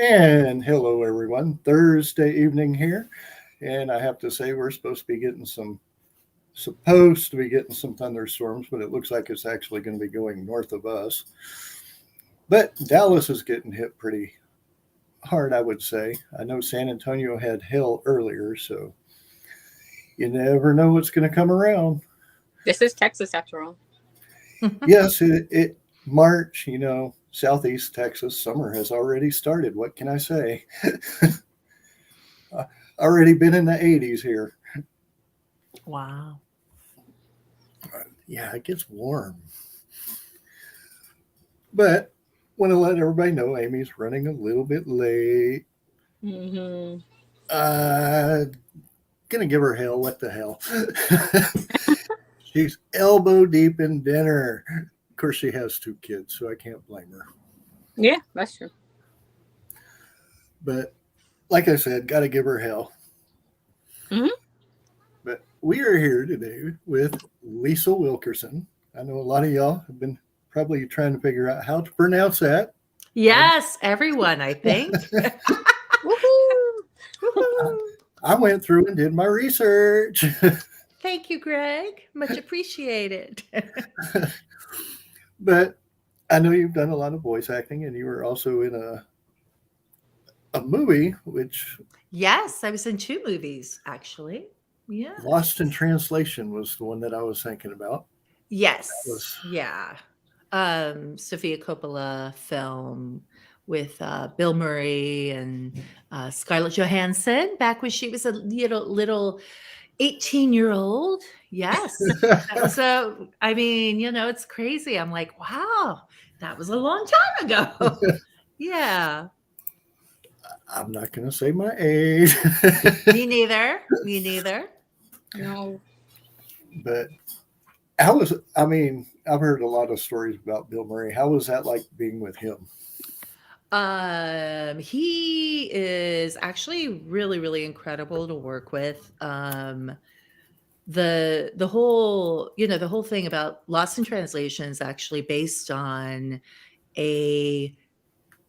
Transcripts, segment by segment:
And hello, everyone. Thursday evening here. And I have to say, we're supposed to be getting some thunderstorms, but it looks like it's actually going to be going north of us. But Dallas is getting hit pretty hard, I would say. I know San Antonio had hail earlier, so you never know what's going to come around. This is Texas, after all. Yes, it March, Southeast Texas, summer has already started. What can I say? Already been in the 80s here. Wow. Yeah, it gets warm. But want to let everybody know Amy's running a little bit late. Mm-hmm. Gonna give her hell. What the hell? She's elbow deep in dinner. Of course, she has 2 kids, so I can't blame her. Yeah, that's true. But like I said, got to give her hell. Mm-hmm. But we are here today with Lisle Wilkerson. I know a lot of y'all have been probably trying to figure out how to pronounce that. Yes, everyone, I think. I went through and did my research. Thank you, Greg. Much appreciated. But I know you've done a lot of voice acting, and you were also in a movie, which... Yes, I was in 2 movies, actually. Yeah. Lost in Translation was the one that I was thinking about. Yes. Yeah. Sofia Coppola film with Bill Murray and Scarlett Johansson back when she was a little 18-year-old. Yes. So, I mean, it's crazy. I'm like, wow, that was a long time ago. Yeah. I'm not going to say my age. Me neither. No. But I've heard a lot of stories about Bill Murray. How was that like being with him? He is actually really, really incredible to work with. The whole thing about Lost in Translation is actually based on a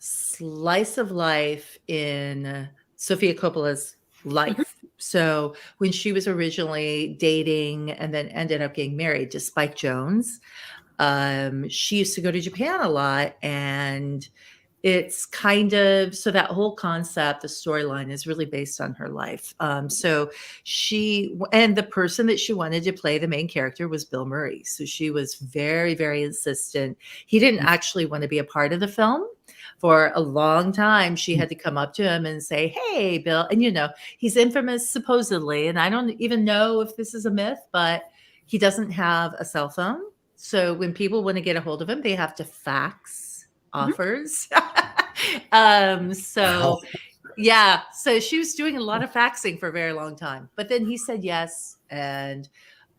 slice of life in Sofia Coppola's life. Mm-hmm. So when she was originally dating and then ended up getting married to Spike Jonze, she used to go to Japan a lot, and it's kind of, so that whole concept, the storyline is really based on her life. So the person that she wanted to play the main character was Bill Murray. So she was very, very insistent. He didn't actually want to be a part of the film. For a long time, she had to come up to him and say, "Hey, Bill." And, he's infamous supposedly, and I don't even know if this is a myth, but he doesn't have a cell phone. So when people want to get a hold of him, they have to fax offers. Yeah. So she was doing a lot of faxing for a very long time, but then he said yes. And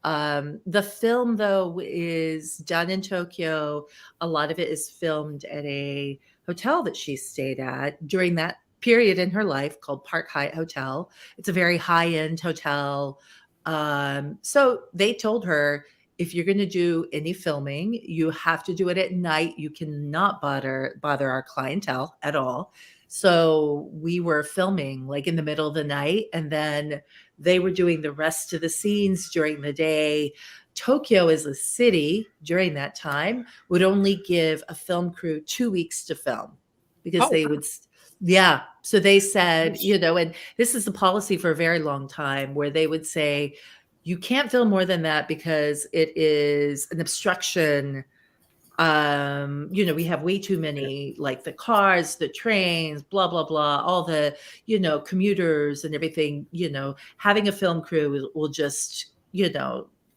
the film, though, is done in Tokyo. A lot of it is filmed at a hotel that she stayed at during that period in her life called Park Hyatt Hotel. It's a very high-end hotel. So they told her, if you're going to do any filming, you have to do it at night. You cannot bother our clientele at all. So we were filming like in the middle of the night, and then they were doing the rest of the scenes during the day. Tokyo as a city during that time would only give a film crew 2 weeks to film because they would. Yeah. So they said, and this is the policy for a very long time, where they would say, you can't film more than that because it is an obstruction. We have way too many, like the cars, the trains, blah, blah, blah, all the, commuters and everything, having a film crew will just,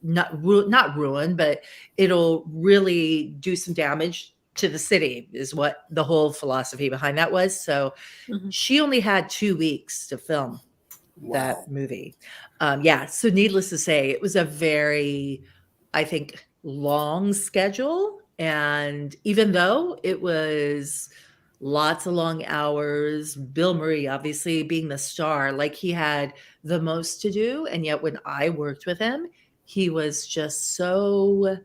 not ruin, but it'll really do some damage to the city is what the whole philosophy behind that was. So Mhm. she only had 2 weeks to film Wow. that movie. So needless to say, it was a very, I think, long schedule. And even though it was lots of long hours, Bill Murray obviously being the star, like he had the most to do. And yet when I worked with him, he was just so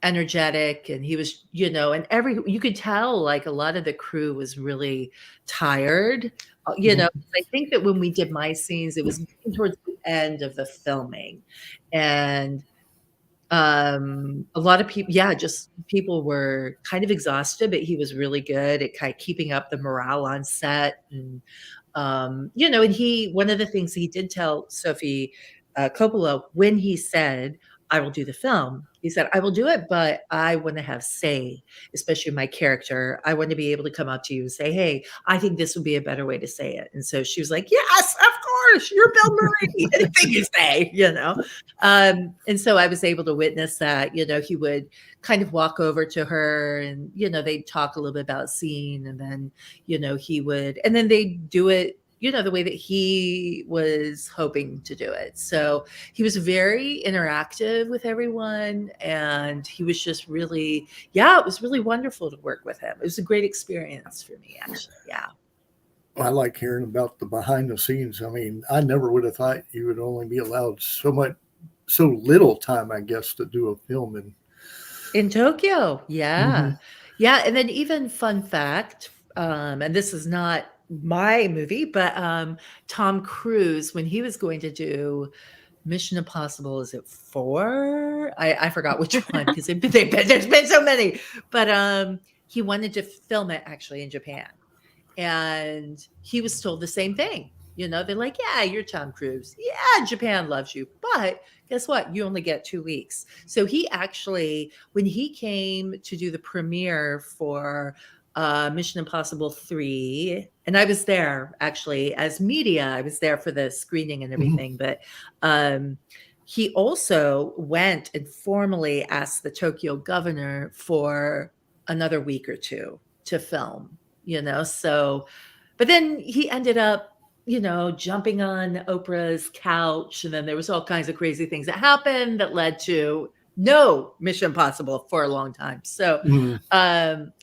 energetic, and he was, and you could tell like a lot of the crew was really tired. I think that when we did my scenes, it was getting towards the end of the filming, and a lot of people, just people were kind of exhausted, but he was really good at kind of keeping up the morale on set. And and one of the things he did tell Sophie Coppola when he said, I will do the film, he said, I will do it, but I want to have say, especially my character. I want to be able to come up to you and say, hey, I think this would be a better way to say it. And so she was like, yes, of course, you're Bill Murray. Anything you say, and so I was able to witness that. He would kind of walk over to her, and they'd talk a little bit about scene, and then he would, and then they'd do it the way that he was hoping to do it. So he was very interactive with everyone, and he was just really, it was really wonderful to work with him. It was a great experience for me, actually. Yeah. I like hearing about the behind the scenes. I mean, I never would have thought you would only be allowed so little time, I guess, to do a film in Tokyo. Yeah. Mm-hmm. Yeah. And then even fun fact, and this is not my movie, but Tom Cruise, when he was going to do Mission Impossible, is it 4? I forgot which one, because there's been so many, but he wanted to film it actually in Japan, and he was told the same thing. They're like, yeah, you're Tom Cruise. Yeah, Japan loves you. But guess what? You only get 2 weeks. So he actually, when he came to do the premiere for Mission Impossible 3, and I was there actually as media. I was there for the screening and everything. But he also went and formally asked the Tokyo governor for another week or two to film, so, but then he ended up, jumping on Oprah's couch, and then there was all kinds of crazy things that happened that led to no Mission Impossible for a long time. So,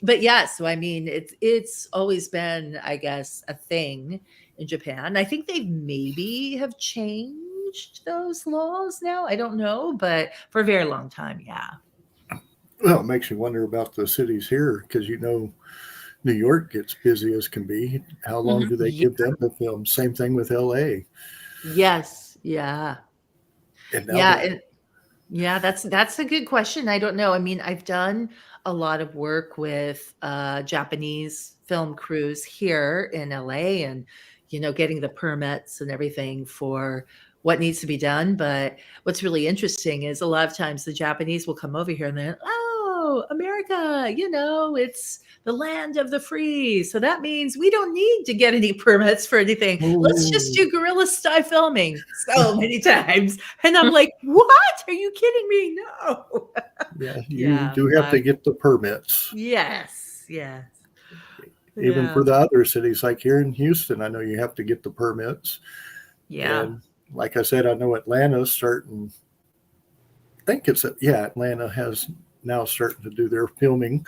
but yeah, so I mean, it's always been, I guess, a thing in Japan. I think they maybe have changed those laws now. I don't know, but for a very long time, yeah. Well, it makes you wonder about the cities here, because New York gets busy as can be. How long do they give them to film? Same thing with LA. Yes. Yeah. And That's a good question. I don't know. I mean, I've done a lot of work with Japanese film crews here in LA, and getting the permits and everything for what needs to be done. But what's really interesting is a lot of times the Japanese will come over here and they're, oh, America, it's the land of the free. So that means we don't need to get any permits for anything. Let's just do guerrilla style filming so many times. And I'm like, what? Are you kidding me? No. Yeah, you do have to get the permits. Yes. Yes. Even for the other cities, like here in Houston, I know you have to get the permits. Yeah. And like I said, I know Atlanta's starting. I think Atlanta has now starting to do their filming,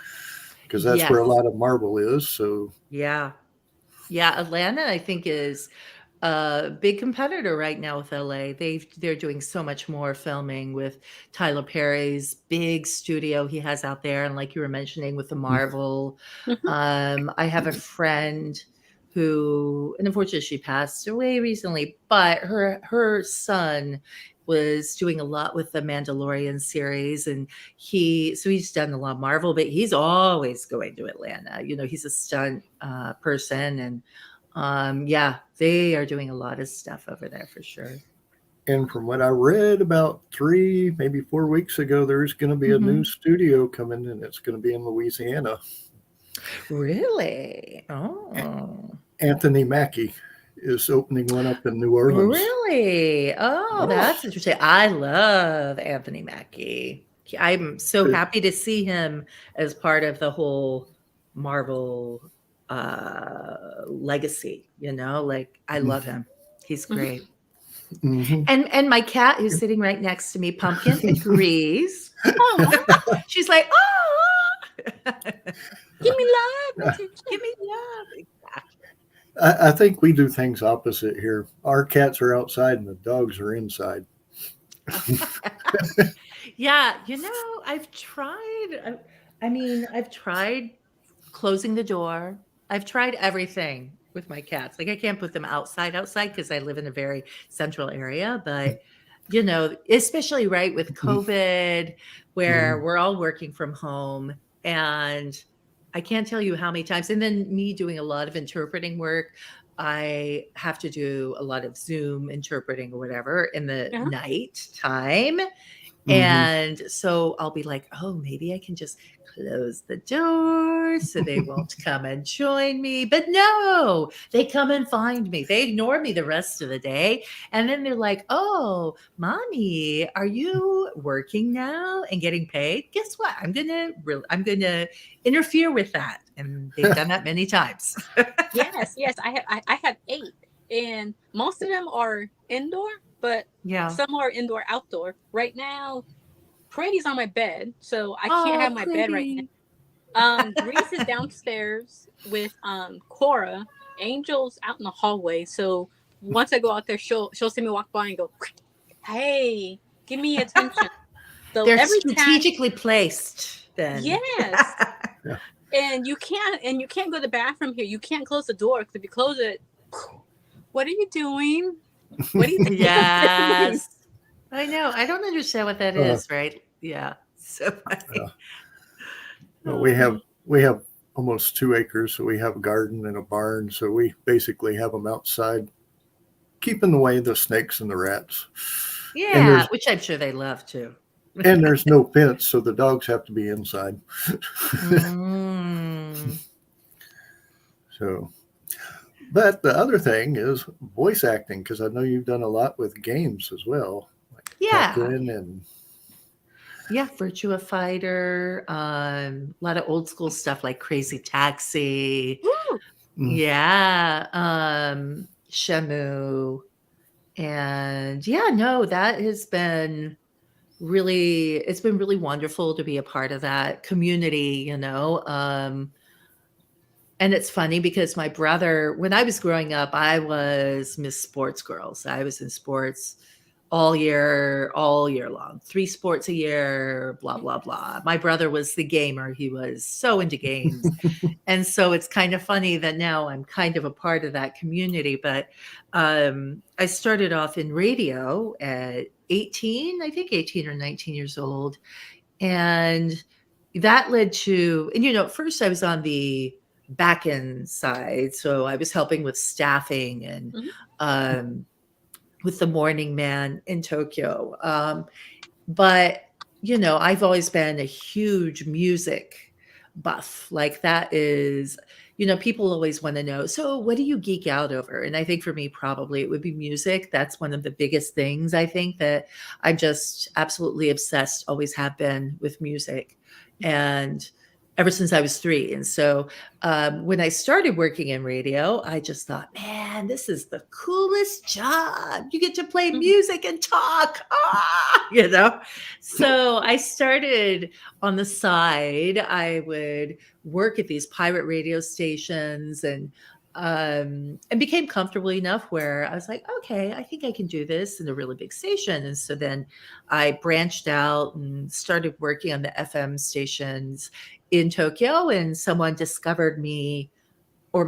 because that's where a lot of Marvel is. So yeah, Atlanta, I think, is a big competitor right now with LA. They're doing so much more filming with Tyler Perry's big studio he has out there, and like you were mentioning with the Marvel. I have a friend who, and unfortunately she passed away recently, but her son was doing a lot with the Mandalorian series, and he's done a lot of Marvel, but he's always going to Atlanta. He's a stunt person, and they are doing a lot of stuff over there for sure. And from what I read about 3, maybe 4 weeks ago, there's going to be a new studio coming, and it's going to be in Louisiana. Really? Oh. Anthony Mackie is opening one up in New Orleans. Really? Oh, that's interesting. I love Anthony Mackie. I'm so happy to see him as part of the whole Marvel legacy, like I love him. He's great. And my cat who's sitting right next to me, Pumpkin, agrees. She's like, oh, give me love. Give me love. I think we do things opposite here. Our cats are outside and the dogs are inside. Yeah, I've tried. I've tried closing the door. I've tried everything with my cats. Like I can't put them outside because I live in a very central area. But especially right with COVID, where we're all working from home, and I can't tell you how many times. And then me doing a lot of interpreting work. I have to do a lot of Zoom interpreting or whatever in the night time. And so I'll be like, oh, maybe I can just close the door so they won't come and join me. But no, they come and find me. They ignore me the rest of the day. And then they're like, oh, mommy, are you working now and getting paid? Guess what? I'm gonna interfere with that. And they've done that many times. Yes. I have 8, and most of them are indoor, but some are indoor, outdoor. Right now, Pretty's on my bed, so I can't have my bed right now. Grease is downstairs with Cora. Angel's out in the hallway, so once I go out there, she'll see me walk by and go, "Hey, give me attention." So they're strategically placed. Then yes. And you can't go to the bathroom here. You can't close the door because if you close it, what are you doing? What do you think? Yes. I know. I don't understand what that is, right? Yeah. So funny. Well, we have almost 2 acres, so we have a garden and a barn. So we basically have them outside, keeping away the snakes and the rats. Yeah, which I'm sure they love too. And there's no fence, so the dogs have to be inside. So, but the other thing is voice acting, because I know you've done a lot with games as well. Like TEKKEN and VIRTUA FIGHTER, a lot of old school stuff like Crazy Taxi. Shenmue. And that has been it's been really wonderful to be a part of that community, and it's funny because my brother, when I was growing up, I was Miss Sports Girl. So I was in sports all year long, 3 sports a year, blah, blah, blah. My brother was the gamer. He was so into games. And so it's kind of funny that now I'm kind of a part of that community. But I started off in radio at 18 or 19 years old. And that led to, at first I was on the back end side. So I was helping with staffing and with the Morning Man in Tokyo. But, I've always been a huge music buff. Like that is, people always want to know, so what do you geek out over? And I think for me, probably it would be music. That's one of the biggest things I think that I'm just absolutely obsessed, always have been with music. And ever since I was 3. And so when I started working in radio, I just thought, man, this is the coolest job. You get to play music and talk, So I started on the side. I would work at these pirate radio stations and became comfortable enough where I was like, okay, I think I can do this in a really big station. And so then I branched out and started working on the FM stations in Tokyo, and someone discovered me, or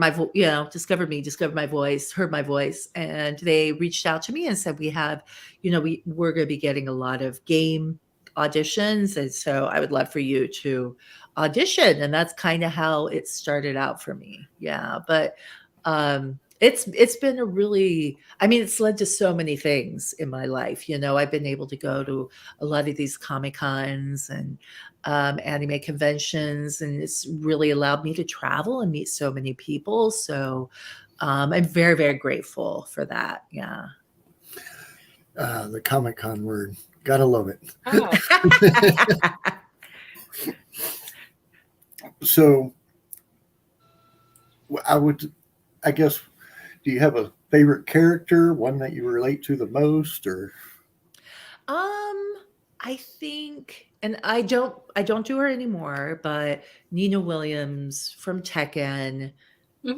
discovered my voice, heard my voice, and they reached out to me and said, we have, we're going to be getting a lot of game auditions, and so I would love for you to audition. And that's kind of how it started out for me. Yeah. But It's been a really, I mean, it's led to so many things in my life. I've been able to go to a lot of these Comic Cons and anime conventions, and it's really allowed me to travel and meet so many people. So I'm very, very grateful for that. Yeah. The Comic Con word. Gotta love it. Oh. So I guess, do you have a favorite character, one that you relate to the most, or? I think, and I don't do her anymore, but Nina Williams from Tekken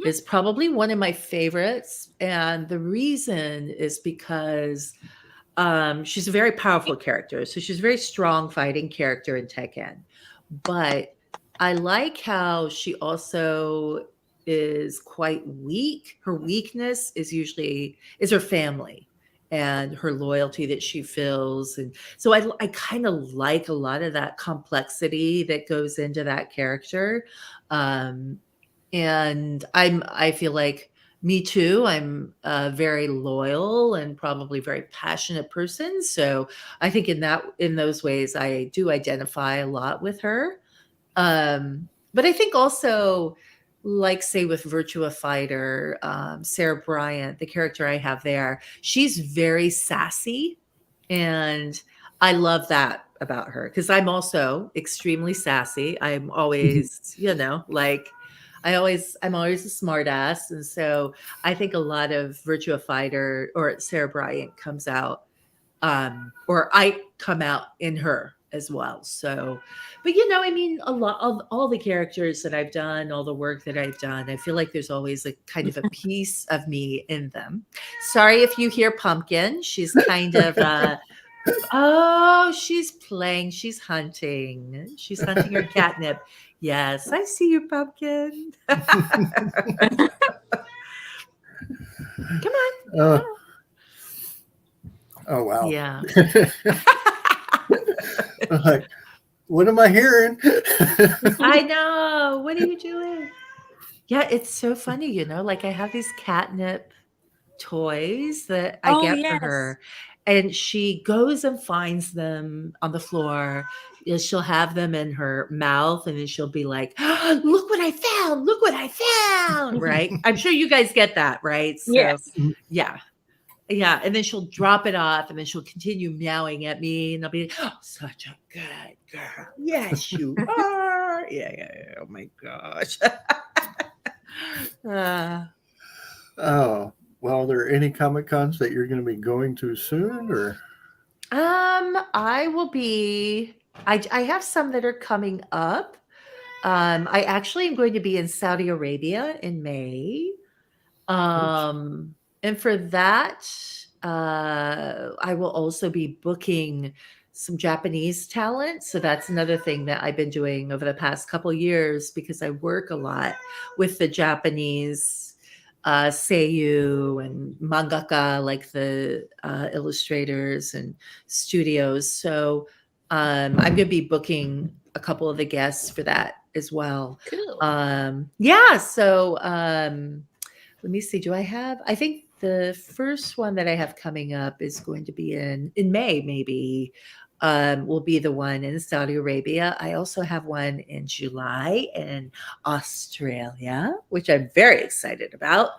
is probably one of my favorites. And the reason is because she's a very powerful character. So she's a very strong fighting character in Tekken. But I like how she also is quite weak. Her weakness is her family and her loyalty that she feels. And so I kind of like a lot of that complexity that goes into that character. And I feel like me too. I'm a very loyal and probably very passionate person. So I think in those ways, I do identify a lot with her. But I think also, like say with Virtua Fighter, Sarah Bryant, the character I have there, she's very sassy. And I love that about her because I'm also extremely sassy. I'm always, I'm always a smart ass. And so I think a lot of Virtua Fighter or Sarah Bryant comes out, or I come out in her as well. So, but I mean, a lot of all the characters that I've done, all the work that I've done, I feel like there's always a kind of a piece of me in them. Sorry if you hear Pumpkin. She's kind of, she's playing. She's hunting her catnip. Yes, I see you, Pumpkin. Come on. Oh, wow. Yeah. Like, what am I hearing? I know. What are you doing? Yeah, it's so funny, like I have these catnip toys that I get for her. And she goes and finds them on the floor. She'll have them in her mouth and then she'll be like, oh, look what I found. Look what I found. Right. I'm sure you guys get that. Right. So, yes. Yeah. Yeah. And then she'll drop it off and then she'll continue meowing at me. And I'll be like, oh, such a good girl. Yes, you are. Yeah. Oh my gosh. Oh. Well, are there any Comic Cons that you're going to be going to soon, or? I will be. I have some that are coming up. I actually am going to be in Saudi Arabia in May. And for that, I will also be booking some Japanese talent. So that's another thing that I've been doing over the past couple of years because I work a lot with the Japanese seiyuu and mangaka, like the illustrators and studios. So I'm going to be booking a couple of the guests for that as well. Cool. Yeah. So let me see. I think the first one that I have coming up is going to be in May, maybe. Will be the one in Saudi Arabia. I also have one in July in Australia, which I'm very excited about.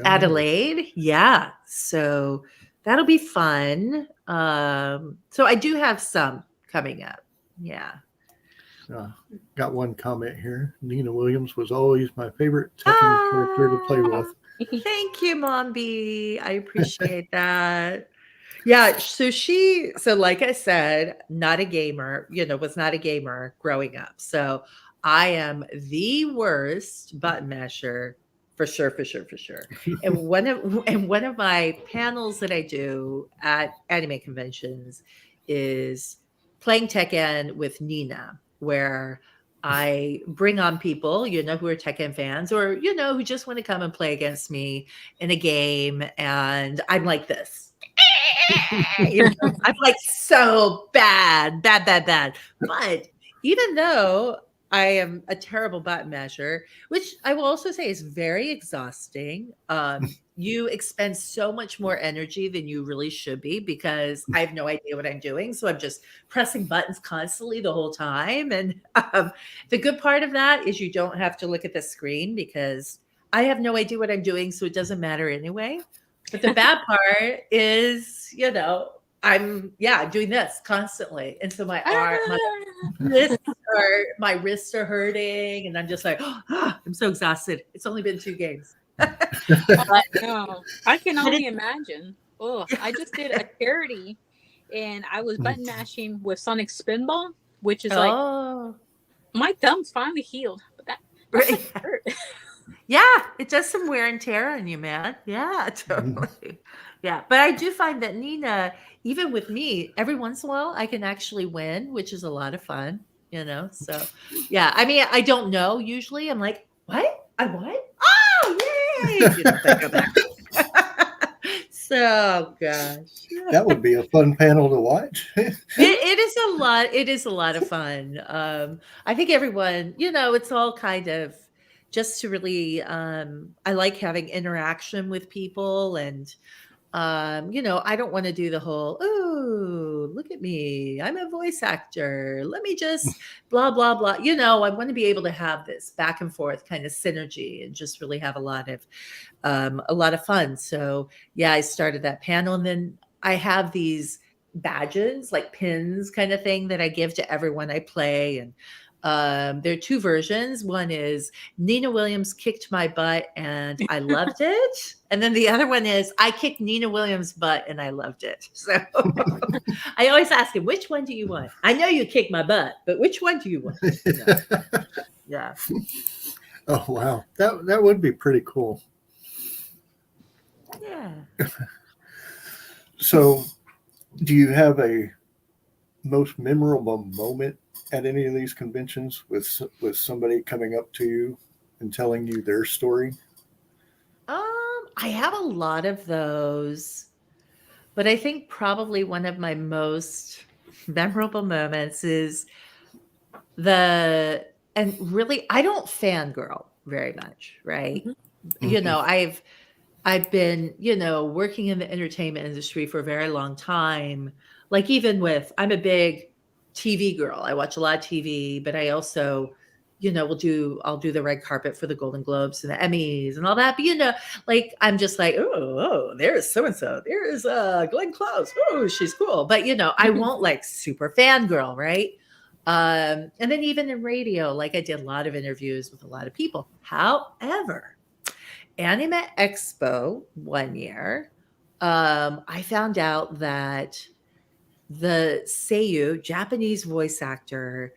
Adelaide. Yeah. So that'll be fun. So I do have some coming up. Yeah. Got one comment here. Nina Williams was always my favorite Tekken character to play with. Thank you, Mom B. I appreciate that. Yeah, so like I said, not a gamer, was not a gamer growing up. So I am the worst button masher for sure. And one of my panels that I do at anime conventions is playing Tekken with Nina, where I bring on people, who are Tekken fans or, who just want to come and play against me in a game. And I'm like this. I'm like so bad. But even though I am a terrible button masher, which I will also say is very exhausting. You expend so much more energy than you really should be because I have no idea what I'm doing. So I'm just pressing buttons constantly the whole time. And the good part of that is you don't have to look at the screen because I have no idea what I'm doing. So it doesn't matter anyway. But the bad part is, I'm doing this constantly. And so my wrists are hurting and I'm just like, I'm so exhausted. It's only been 2 games. No, I can only imagine. Oh, I just did a charity and I was button mashing with Sonic Spinball, which is like my thumb's finally healed, but that hurt. Yeah, it does some wear and tear on you, man. Yeah, totally. Yeah, but I do find that Nina, even with me, every once in a while I can actually win, which is a lot of fun, So, yeah, I mean, I don't know. Usually I'm like, what? I won? Oh, yay! Go back. So, gosh. That would be a fun panel to watch. It is a lot. It is a lot of fun. I think everyone, it's all kind of just to really, I like having interaction with people and, I don't want to do the whole, oh, look at me. I'm a voice actor. Let me just blah, blah, blah. I want to be able to have this back and forth kind of synergy and just really have a lot of fun. So yeah, I started that panel and then I have these badges, like pins kind of thing that I give to everyone I play. And there are 2 versions. One is Nina Williams kicked my butt and I loved it. And then the other one is I kicked Nina Williams' butt and I loved it. So I always ask him, which one do you want? I know you kicked my butt, but which one do you want? Yeah. Oh, wow. That would be pretty cool. Yeah. So do you have a most memorable moment at any of these conventions with somebody coming up to you and telling you their story? I have a lot of those, but I think probably one of my most memorable moments is and really, I don't fangirl very much, right? Mm-hmm. I've been, working in the entertainment industry for a very long time. Like I'm a big TV girl. I watch a lot of TV, but I also, I'll do the red carpet for the Golden Globes and the Emmys and all that. But I'm just like, oh, there's so-and-so. There's Glenn Close. Oh, she's cool. But I won't like super fangirl, right? And then even in radio, like I did a lot of interviews with a lot of people. However, Anime Expo one year, I found out that the Seiyu, Japanese voice actor,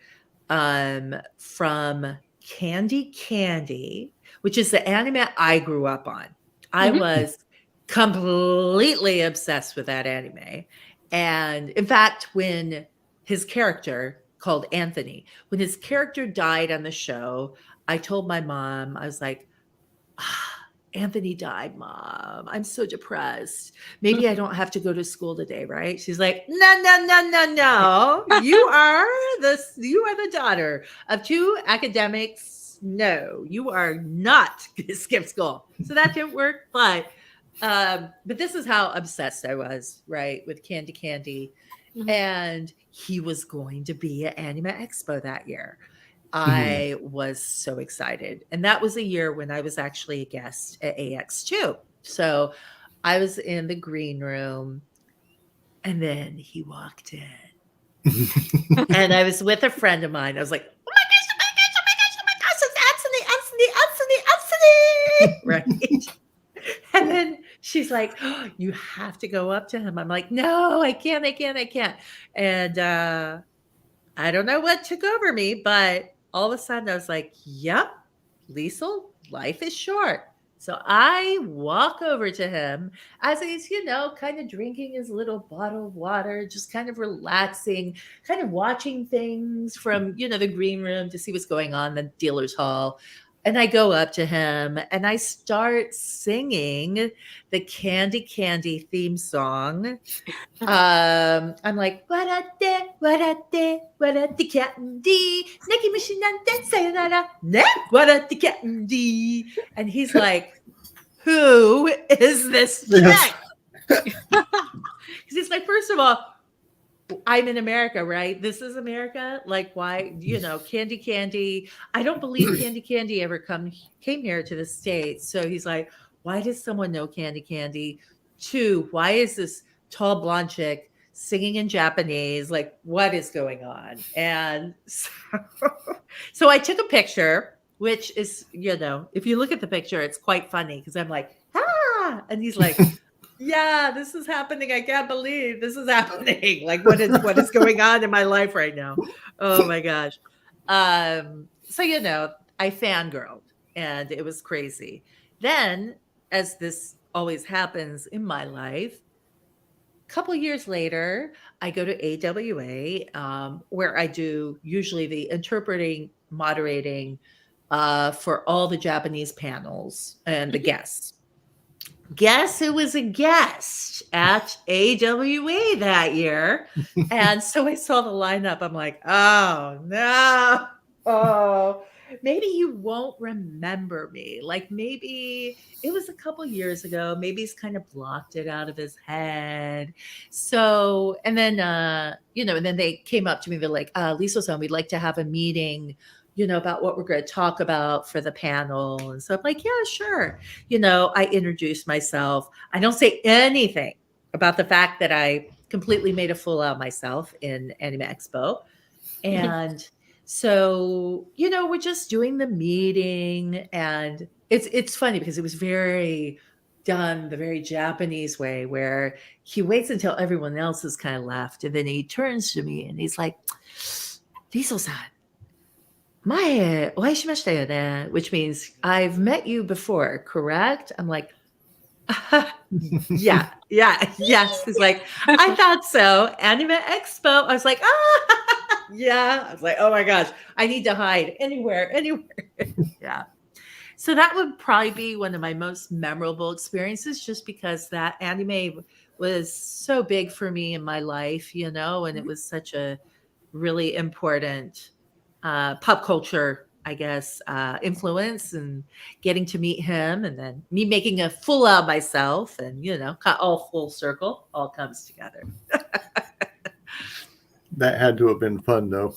from Candy, which is the anime I grew up on. I was completely obsessed with that anime. And in fact, when his character called Anthony, when his character died on the show, I told my mom, I was like, Anthony died, Mom. I'm so depressed. Maybe I don't have to go to school today, right? She's like, no. You are the daughter of 2 academics. No, you are not going to skip school. So that didn't work. But this is how obsessed I was, right, with Candy. Mm-hmm. And he was going to be at Anime Expo that year. I was so excited. And that was a year when I was actually a guest at AX2. So I was in the green room and then he walked in. And I was with a friend of mine. I was like, oh my gosh, it's Anthony. Right. And then she's like, oh, you have to go up to him. I'm like, no, I can't. And I don't know what took over me, but all of a sudden I was like, yep, Lisle, life is short. So I walk over to him as he's, kind of drinking his little bottle of water, just kind of relaxing, kind of watching things from, the green room to see what's going on, the dealer's hall. And I go up to him and I start singing the Candy Candy theme song. I'm like, "Warate, warate, warate candy, neki mushi nante sayonara, ne warate candy." And he's like, "Who is this chick?" Because he's like, first of all, I'm in America, right? This is America. Like, why, Candy Candy. I don't believe Candy Candy ever came here to the States. So he's like, why does someone know Candy Candy? Two, why is this tall blonde chick singing in Japanese? Like, what is going on? And so I took a picture, which is, if you look at the picture, it's quite funny because I'm like, ah, and he's like, yeah, this is happening. I can't believe this is happening. Like, what is going on in my life right now? Oh my gosh. So I fangirled and it was crazy. Then, as this always happens in my life, a couple years later, I go to AWA, where I do usually the interpreting, moderating for all the Japanese panels and the guests. Guess who was a guest at AWA that year? And so I saw the lineup. I'm like, oh no. Oh, maybe you won't remember me. Like maybe it was a couple years ago. Maybe he's kind of blocked it out of his head. So, and then, and then they came up to me. They're like, Lisle-san, we'd like to have a meeting about what we're going to talk about for the panel. And so I'm like, yeah, sure. I introduced myself. I don't say anything about the fact that I completely made a fool out of myself in Anime Expo. And so, we're just doing the meeting, and it's funny because it was very done the very Japanese way where he waits until everyone else has kind of left. And then he turns to me and he's like, Lisle-san, 前お会いしましたよね, which means I've met you before, correct? I'm like, yeah, yes. He's like, I thought so. Anime Expo. I was like, yeah. I was like, oh my gosh, I need to hide anywhere. Yeah. So that would probably be one of my most memorable experiences, just because that anime was so big for me in my life, and it was such a really important pop culture, I guess, influence, and getting to meet him, and then me making a fool out of myself, and all full circle, all comes together. That had to have been fun, though.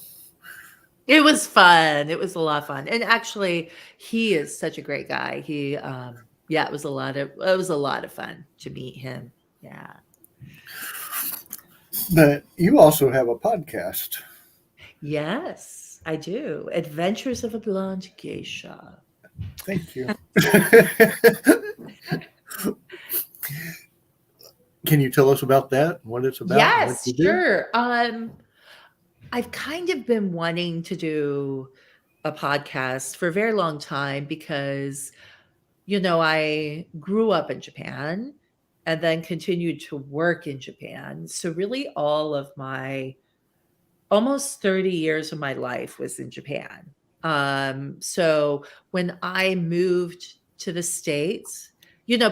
It was fun. It was a lot of fun, and actually, he is such a great guy. He, it was a lot of fun to meet him. Yeah. But you also have a podcast. Yes, I do. Adventures of a Blonde Geisha. Thank you. Can you tell us about that? What it's about? Yes, sure. I've kind of been wanting to do a podcast for a very long time because, I grew up in Japan and then continued to work in Japan. So really all of my almost 30 years of my life was in Japan. So when I moved to the States,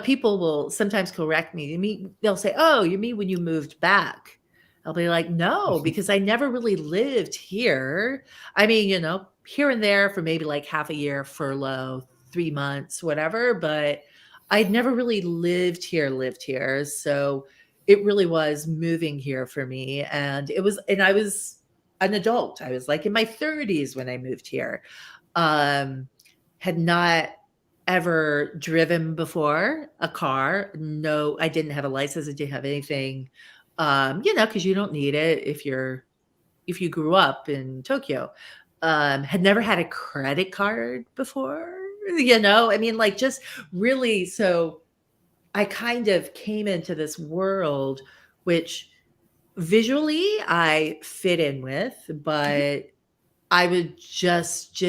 people will sometimes correct me. They'll say, oh, you mean when you moved back? I'll be like, no, because I never really lived here. I mean, here and there for maybe like half a year, furlough, 3 months, whatever. But I'd never really lived here. So it really was moving here for me. And I was an adult. I was like in my 30s when I moved here. Had not ever driven before a car. No, I didn't have a license. I didn't have anything. Because you don't need it if you grew up in Tokyo. Had never had a credit card before, I mean, like just really, so I kind of came into this world, which visually I fit in with, but I would just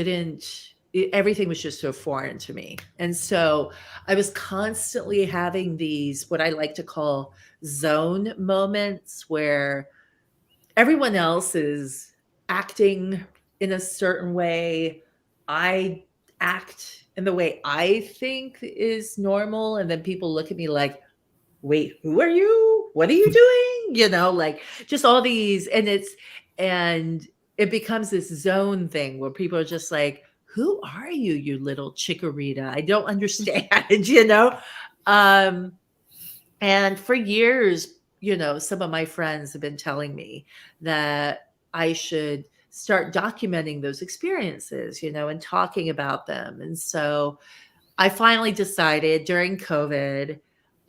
everything was just so foreign to me. And so I was constantly having these, what I like to call zone moments, where everyone else is acting in a certain way. I act in the way I think is normal. And then people look at me like, wait, who are you? What are you doing? You know, like just all these, and it becomes this zone thing where people are just like, who are you, you little chikorita? I don't understand, you know? And for years, you know, some of my friends have been telling me that I should start documenting those experiences, you know, and talking about them. And so I finally decided during COVID,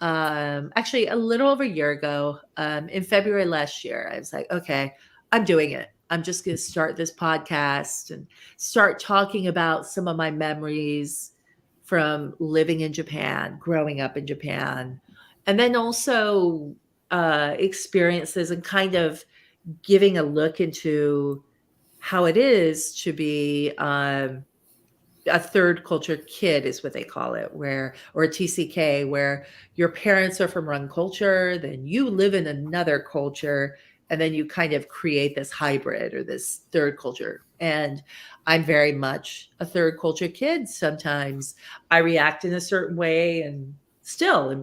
actually a little over a year ago, in February last year, I was like, okay, I'm doing it. I'm just going to start this podcast and start talking about some of my memories from living in Japan, growing up in Japan, and then also experiences and kind of giving a look into how it is to be a third culture kid is what they call it, or a TCK, where your parents are from one culture, then you live in another culture, and then you kind of create this hybrid or this third culture. And I'm very much a third culture kid. Sometimes I react in a certain way and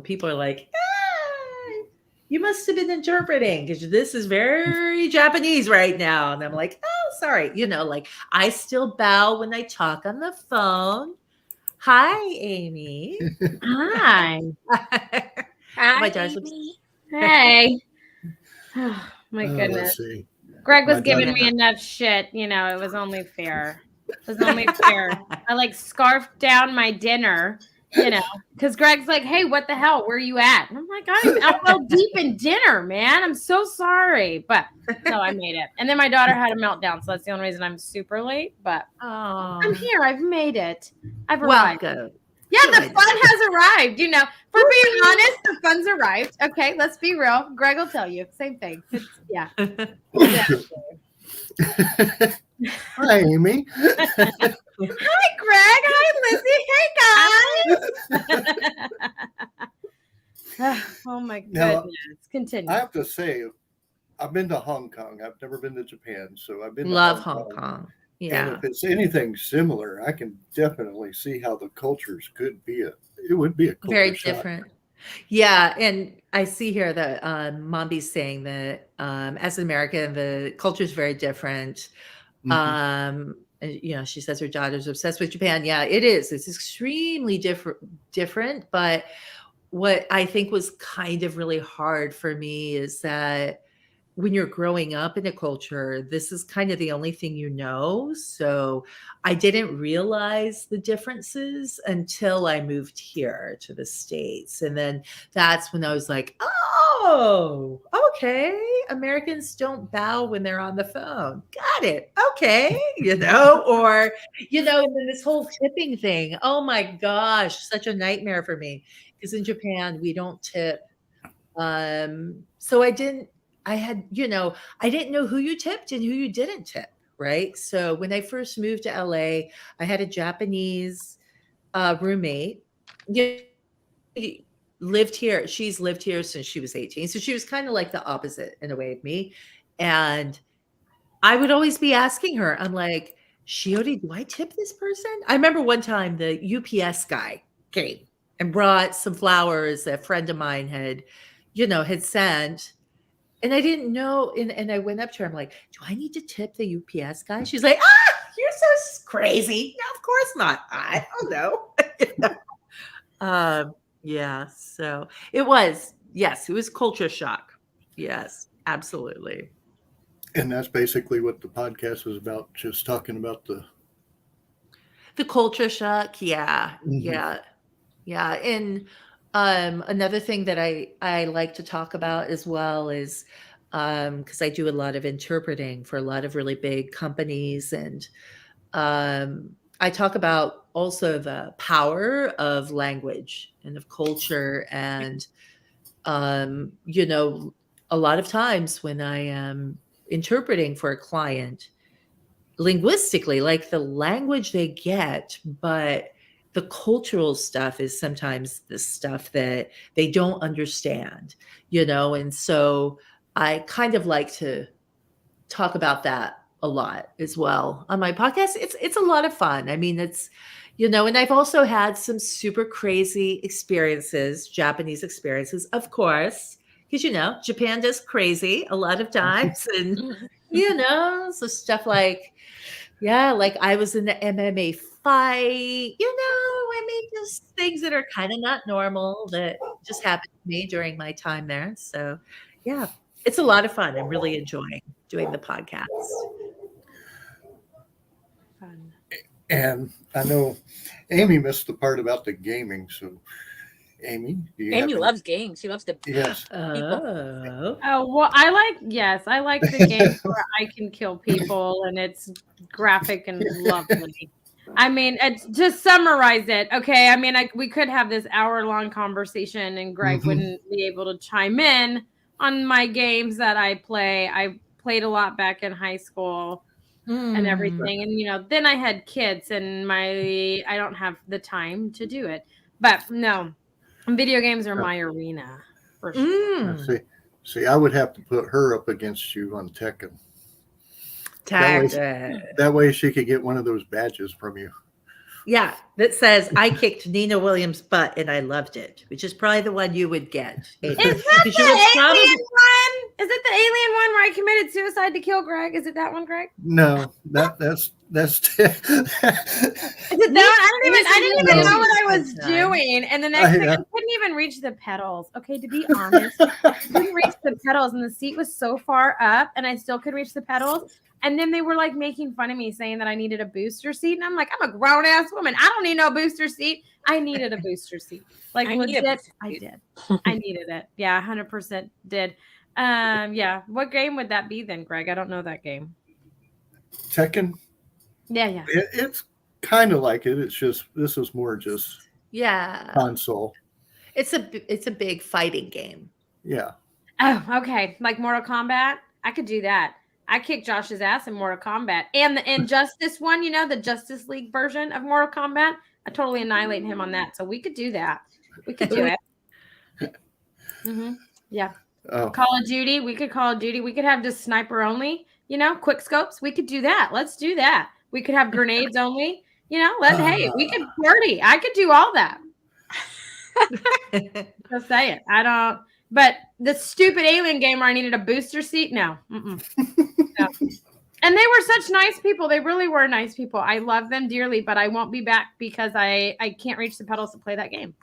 people are like, you must have been interpreting because this is very Japanese right now. And I'm like, oh, sorry. You know, like I still bow when I talk on the phone. Hi, Amy. Hi. Hi, daughter's Amy. Hey. Oh, my Let's goodness. see. Greg was My giving daughter- me enough shit. You know, it was only fair. It was only fair. I like scarfed down my dinner, you know, because Greg's like, hey, what the hell? Where are you at? And I'm like, I'm well deep in dinner, man. I'm so sorry. But no, I made it. And then my daughter had a meltdown. So that's the only reason I'm super late. But I'm here. I've made it. I've arrived. Welcome. Yeah, the fun has arrived. You know, for being honest, the fun's arrived. Okay, let's be real. Greg will tell you. Same thing. Yeah. Exactly. Hi, Amy. Hi, Greg. Hi, Lizzie. Hey, guys. Oh, my goodness. Now, Continue. I have to say, I've been to Hong Kong. I've never been to Japan, so I've been Love to Hong Kong. And Yeah. if it's anything similar, I can definitely see how the cultures could be it would be a culture Very shock. different. Yeah. And I see here that Mombi's saying that as an American, the culture is very different. Mhm. And, you know, she says her daughter's obsessed with Japan. Yeah, it is. It's extremely different. But what I think was kind of really hard for me is that when you're growing up in a culture, this is kind of the only thing you know. So I didn't realize the differences until I moved here to the States. And then that's when I was like, oh, okay. Americans don't bow when they're on the phone. Got it. Okay. You know, or, you know, and then this whole tipping thing. Oh my gosh, such a nightmare for me. Because in Japan, we don't tip. So I didn't know who you tipped and who you didn't tip, right? So when I first moved to LA, I had a Japanese roommate. Lived here. She's lived here since she was 18. So she was kind of like the opposite in a way of me. And I would always be asking her, I'm like, Shiori, do I tip this person? I remember one time the UPS guy came and brought some flowers that a friend of mine had sent. And I didn't know. And I went up to her. I'm like, do I need to tip the UPS guy? She's like, you're so crazy. No, of course not. I don't know. Yeah. So it was culture shock. Yes, absolutely. And that's basically what the podcast was about, just talking about the culture shock. Yeah. Mhm. Yeah. And another thing that I like to talk about as well is because I do a lot of interpreting for a lot of really big companies, and I talk about also the power of language and of culture. And a lot of times when I am interpreting for a client, linguistically, like the language they get, but the cultural stuff is sometimes the stuff that they don't understand, and so I kind of like to talk about that a lot as well on my podcast. It's a lot of fun. I mean, it's, and I've also had some super crazy experiences, Japanese experiences, of course, because, Japan does crazy a lot of times. And, so stuff like, like I was in the MMA fight, I mean, just things that are kind of not normal that just happened to me during my time there. So, yeah, it's a lot of fun. I'm really enjoying doing the podcast. Fun. And I know Amy missed the part about the gaming. So, Amy, do you Amy have loves games. She loves to Yes. people. Oh, well, I like the games where I can kill people and it's graphic and lovely. I mean, to summarize it, okay, I mean, we could have this hour-long conversation and Greg wouldn't be able to chime in on my games that I play. I played a lot back in high school and everything. And, then I had kids and I don't have the time to do it. But no, video games are my arena for sure. See, I would have to put her up against you on Tekken. That way she could get one of those badges from you. Yeah, that says I kicked Nina Williams' butt and I loved it, which is probably the one you would get. Is that the alien one? Is it the alien one where I committed suicide to kill Greg? Is it that one, Greg? No, that's. Is it that? I didn't even know what I was doing. And the next thing, I couldn't even reach the pedals. Okay, to be honest, I couldn't reach the pedals, and the seat was so far up, and I still couldn't reach the pedals. And then they were like making fun of me, saying that I needed a booster seat, and I'm like, I'm a grown ass woman. I don't need no booster seat. I needed a booster seat. Like legit, I did. I needed it. Yeah, 100% did. Yeah. What game would that be then, Greg? I don't know that game. Tekken. Yeah. It's kind of like it. It's just this is more just console. It's a big fighting game. Yeah. Oh, okay. Like Mortal Kombat. I could do that. I kicked Josh's ass in Mortal Kombat, and the Injustice one. The Justice League version of Mortal Kombat. I totally annihilate him on that. So we could do that. We could do it. Yeah. Oh. Call of Duty. We could Call of Duty. We could have just sniper only. Quick scopes. We could do that. Let's do that. We could have grenades only. Hey, we could party. I could do all that. Just say it. I don't. But the stupid alien game where I needed a booster seat, no. No. And they were such nice people. They really were nice people. I love them dearly, but I won't be back because I can't reach the pedals to play that game.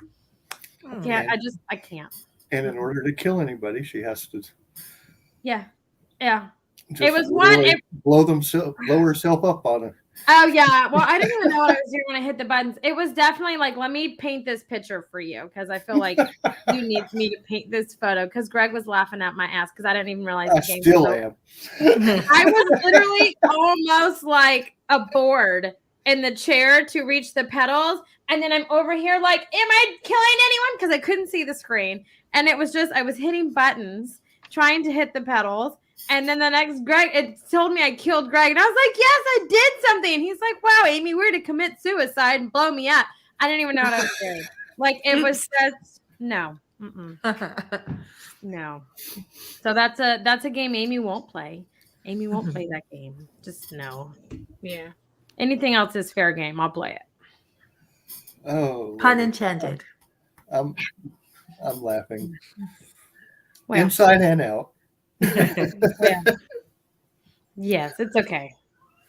I can't. I can't. And in order to kill anybody, she has to. Yeah. It was one. Blow herself up on it. Oh yeah. Well, I didn't even know what I was doing when I hit the buttons. It was definitely like, let me paint this picture for you because I feel like you need me to paint this photo because Greg was laughing at my ass because I didn't even realize the game. Still am. I was literally almost like a board in the chair to reach the pedals, and then I'm over here like, am I killing anyone? Because I couldn't see the screen, and it was just I was hitting buttons trying to hit the pedals. And then the next Greg, it told me I killed Greg. And I was like, yes, I did something. And he's like, wow, Amy, we're to commit suicide and blow me up. I didn't even know what I was doing. Like, it was just, no. No. So that's a game Amy won't play. Amy won't play that game. Just no. Yeah. Anything else is fair game. I'll play it. Oh. Pun intended. I'm laughing. Well, inside and out. Yeah. Yes, it's okay.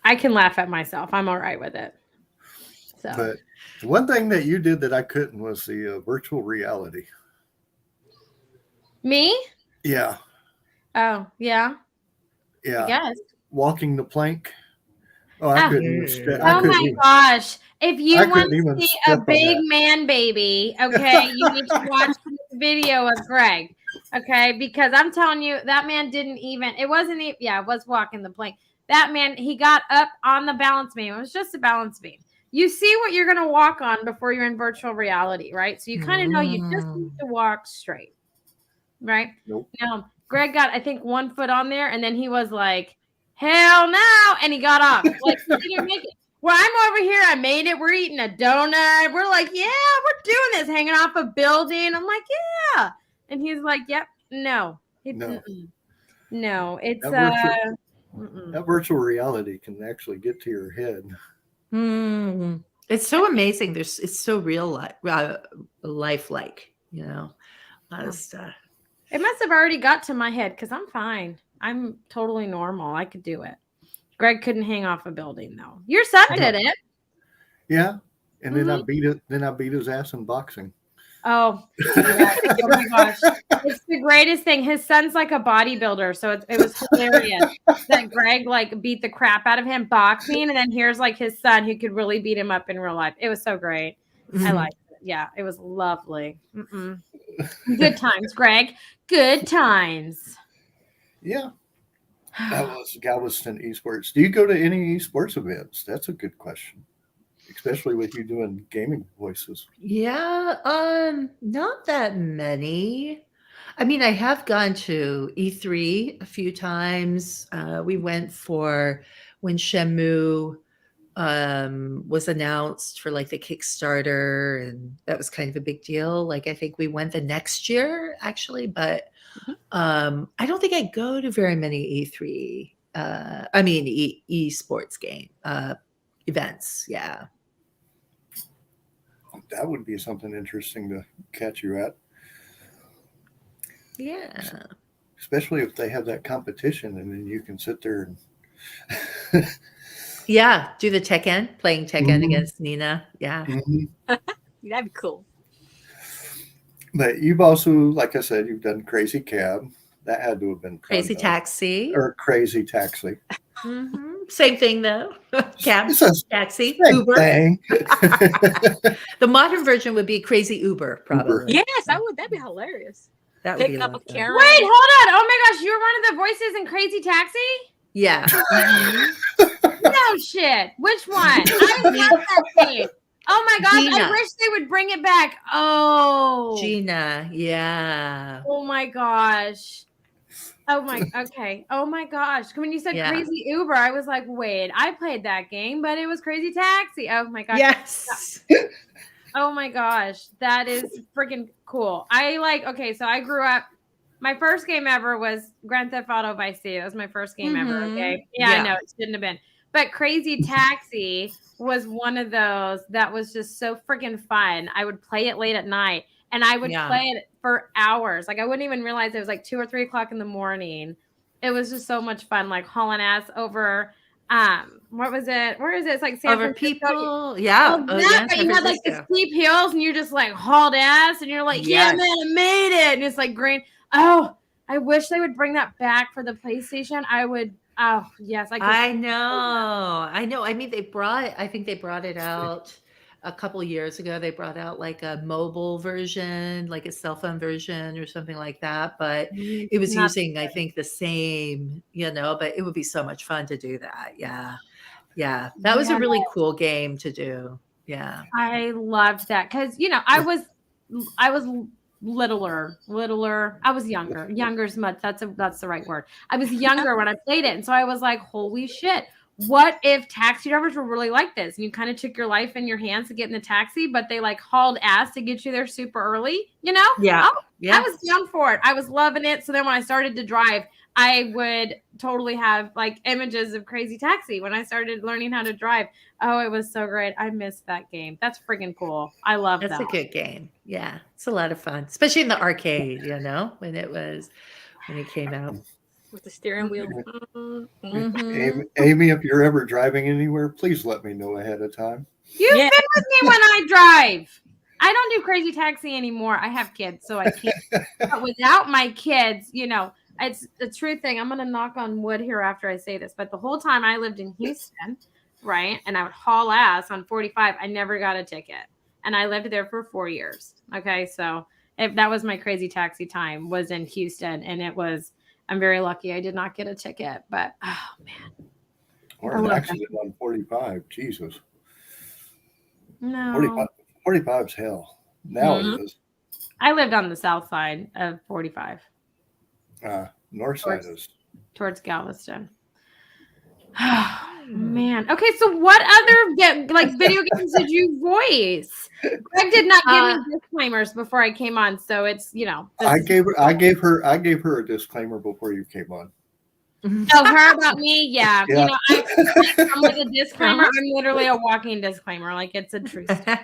I can laugh at myself. I'm all right with it. So, but one thing that you did that I couldn't was the virtual reality. Me? Yeah. Oh, yeah. Yeah. Yes. Walking the plank. Oh, I couldn't even Oh my gosh. If you want to see a big man baby, okay, you need to watch this video of Greg. Okay, because I'm telling you, that man didn't even, it wasn't even, it was walking the plank. That man, he got up on the balance beam. It was just a balance beam. You see what you're going to walk on before you're in virtual reality, right? So you kind of know you just need to walk straight, right? Nope. Now, Greg got, I think, 1 foot on there, and then he was like, hell no, and he got off. Like, he didn't make it. Well, I'm over here. I made it. We're eating a donut. We're like, yeah, we're doing this, hanging off a building. I'm like, yeah. And he's like, yep, no. No, it's That virtual reality can actually get to your head. It's so amazing. It's so real lifelike, you know, a lot of stuff. It must have already got to my head because I'm fine. I'm totally normal. I could do it. Greg couldn't hang off a building though. Your son did it. Yeah. And then I beat his ass in boxing. Oh, yeah. Oh my gosh. It's the greatest thing. His son's like a bodybuilder. So it was hilarious that Greg like beat the crap out of him boxing. And then here's like his son who could really beat him up in real life. It was so great. I liked it. Yeah, it was lovely. Good times, Greg. Good times. Yeah. That was Galveston Esports. Do you go to any esports events? That's a good question. Especially with you doing gaming voices. Yeah, not that many. I mean, I have gone to E3 a few times. We went for when Shenmue was announced for like the Kickstarter, and that was kind of a big deal. Like I think we went the next year actually, but I don't think I go to very many E3. I mean esports game events. Yeah. That would be something interesting to catch you at. Yeah. Especially if they have that competition and then you can sit there and yeah, do the TEKKEN, playing TEKKEN against Nina. Yeah. That'd be cool. But you've also, like I said, you've done Crazy Cab. That had to have been Crazy Taxi. Or Crazy Taxi. Same thing though. Cab, taxi, Uber. Thing. The modern version would be Crazy Uber, probably. Yes, I would. That'd be hilarious. That would Pick be up a Karen. Wait, hold on. Oh my gosh, you were one of the voices in Crazy Taxi? Yeah. No shit. Which one? I love that thing. Oh my gosh, Gina. I wish they would bring it back. Oh. Gina, yeah. Oh my gosh. Oh my, okay. Oh my gosh. When you said Crazy Uber, I was like, wait, I played that game, but it was Crazy Taxi. Oh my gosh. Yes. Oh my gosh. That is freaking cool. So I grew up, my first game ever was Grand Theft Auto Vice City. That was my first game ever. Okay. Yeah, I know it shouldn't have been. But Crazy Taxi was one of those that was just so freaking fun. I would play it late at night. And I would play it for hours. Like I wouldn't even realize it was like 2 or 3 o'clock in the morning. It was just so much fun, like hauling ass over. What was it? Where is it? It's like San over Francisco. People. Yeah. But you had like the steep hills, and you just like hauled ass, and you're like, yeah, man, I made it. And it's like green. Oh, I wish they would bring that back for the PlayStation. I would. Oh yes, I know. I mean, I think they brought it out a couple of years ago. They brought out like a mobile version, like a cell phone version or something like that. But it was using, I think, the same, but it would be so much fun to do that. Yeah. Yeah. That was a really cool game to do. Yeah. I loved that. Cause I was littler. I was younger. Younger's much. That's the right word. I was younger when I played it. And so I was like, holy shit. What if taxi drivers were really like this? And you kind of took your life in your hands to get in the taxi, but they like hauled ass to get you there super early, Yeah. I was down for it. I was loving it. So then when I started to drive, I would totally have like images of Crazy Taxi when I started learning how to drive. Oh, it was so great. I missed that game. That's freaking cool. I love that. That's a good game. Yeah. It's a lot of fun, especially in the arcade, when it came out. With the steering wheel. Amy, if you're ever driving anywhere, please let me know ahead of time. You've been with me when I drive. I don't do Crazy Taxi anymore. I have kids, so I can't. But without my kids, it's the true thing. I'm going to knock on wood here after I say this. But the whole time I lived in Houston, right, and I would haul ass on 45, I never got a ticket. And I lived there for 4 years. Okay, so if that was my Crazy Taxi time, was in Houston, and it was. I'm very lucky I did not get a ticket, but oh man. Or an accident on 45. Jesus. No. 45's hell. Now it is. I lived on the south side of 45. North side is. Towards Galveston. Oh, man. Okay, so what other video games did you voice? Greg did not give me disclaimers before I came on, so it's I gave her a disclaimer before you came on. Oh, her about me? Yeah. Yeah. You know, I'm with a disclaimer. I'm literally a walking disclaimer. Like, it's a true story.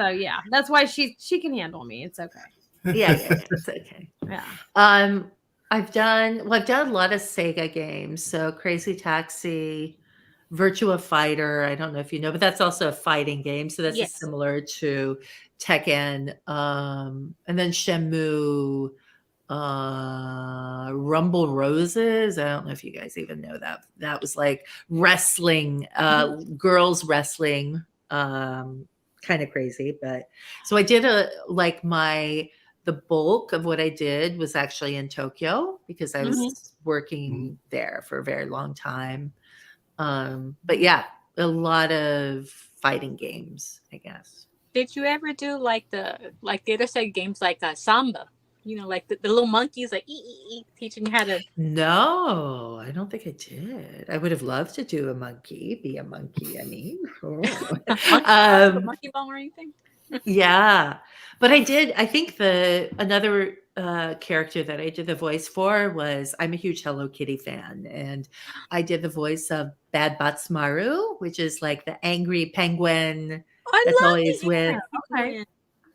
So yeah, that's why she can handle me. It's okay. Yeah, it's okay. Yeah. I've done a lot of Sega games. So Crazy Taxi, Virtua Fighter. I don't know if you know, but that's also a fighting game. So that's Yes. similar to Tekken. And then Shenmue, Rumble Roses. I don't know if you guys even know that. That was like wrestling, girls wrestling, kind of crazy. But so I did the bulk of what I did was actually in Tokyo because I was working there for a very long time. But yeah, a lot of fighting games, I guess. Did you ever do like the other side games like Samba? You know, like the little monkeys like teaching you how to. No, I don't think I did. I would have loved to be a monkey. I mean, Monkey ball or anything? Yeah, but I did. I think another character that I did the voice for was, I'm a huge Hello Kitty fan, and I did the voice of Badtz Maru, which is like the angry penguin that's always with. Okay.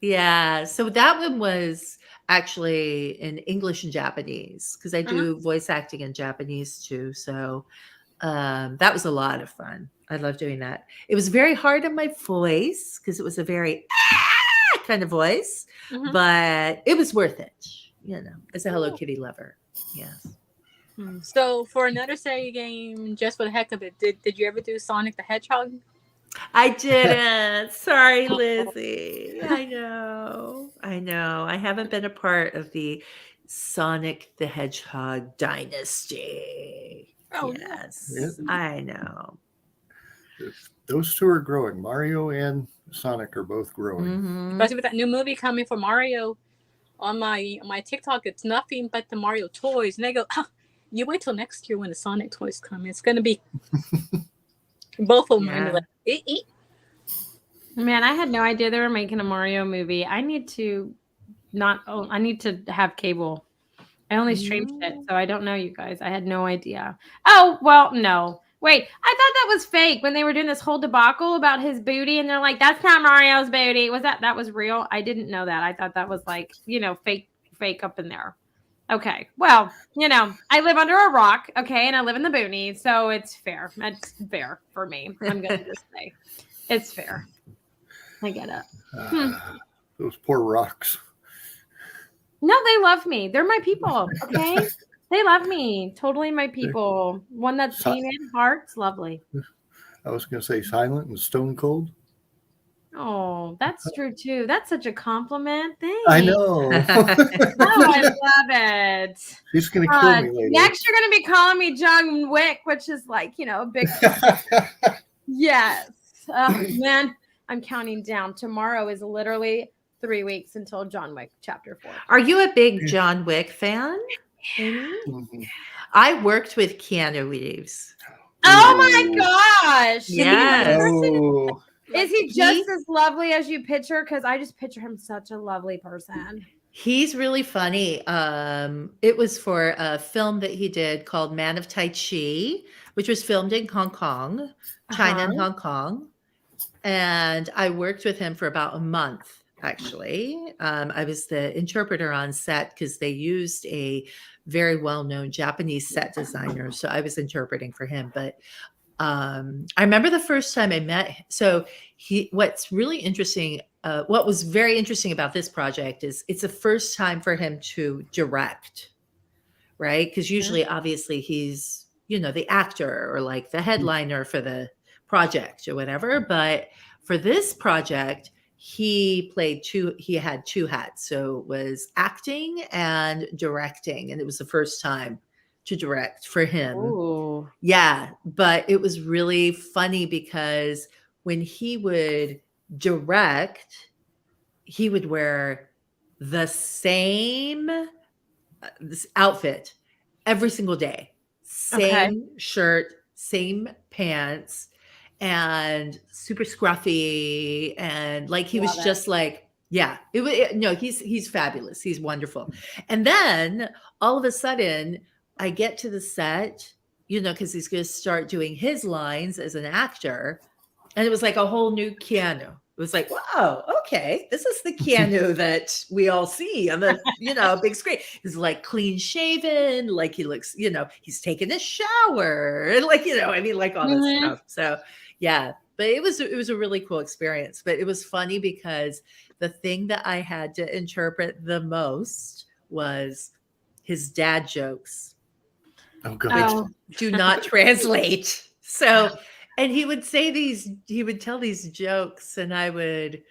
Yeah, so that one was actually in English and Japanese because I do voice acting in Japanese too. So that was a lot of fun. I love doing that. It was very hard on my voice because it was a very kind of voice, but it was worth it, you know, as a Hello Kitty lover. Yes. So for another Sega game, just for the heck of it, did you ever do Sonic the Hedgehog? I didn't. Sorry, Lizzie. I know. I haven't been a part of the Sonic the Hedgehog dynasty. Oh, yes. No. I know. Those two are growing. Mario and Sonic are both growing. Especially with that new movie coming for Mario on my TikTok, it's nothing but the Mario toys. And they go, you wait till next year when the Sonic toys come. It's going to be both of them. Yeah. Like, Man, I had no idea they were making a Mario movie. I need to have cable. I only streamed it, so I don't know, you guys. I had no idea. Oh, well, no. Wait, I thought that was fake when they were doing this whole debacle about his booty, and they're like, that's not Mario's booty. That was real? I didn't know that. I thought that was like, you know, fake up in there. Okay, well, you know, I live under a rock, okay, and I live in the boonies, so it's fair. It's fair for me. I'm going to just say it's fair. I get it. Those poor rocks. No, they love me. They're my people, okay? They love me. Totally my people. One that's painted, hearts, lovely. I was going to say silent and stone cold. Oh, that's true too. That's such a compliment. Thanks. I know. Oh, I love it. She's going to kill me later. Next, you're going to be calling me John Wick, which is like, you know, a big. Yes. Man, I'm counting down. Tomorrow is literally 3 weeks until John Wick Chapter 4. Are you a big John Wick fan? I worked with Keanu Reeves. Oh my gosh. Yes. Is he just as lovely as you picture? Because I just picture him such a lovely person. He's really funny. It was for a film that he did called Man of Tai Chi, which was filmed in Hong Kong, China and Hong Kong. And I worked with him for about a month, actually. I was the interpreter on set because they used a very well-known Japanese set designer. So I was interpreting for him. But I remember the first time I met him. So what's really interesting, what was very interesting about this project is it's the first time for him to direct, right? Because usually, obviously, he's, you know, the actor or like the headliner for the project or whatever. But for this project, he had two hats. So it was acting and directing. And it was the first time to direct for him. Ooh. Yeah. But it was really funny because when he would direct, he would wear the same outfit every single day. Same shirt, same pants, and super scruffy. And like, he was just like, yeah, he's fabulous. He's wonderful. And then all of a sudden, I get to the set, because he's going to start doing his lines as an actor. And it was like a whole new Keanu. It was like, wow, okay, this is the Keanu that we all see on the, big screen. He's like clean shaven, like he looks, he's taking a shower, and like, like all this stuff. So yeah, but it was a really cool experience. But it was funny because the thing that I had to interpret the most was his dad jokes. Oh, God. Which do not translate. So, and he would tell these jokes and I would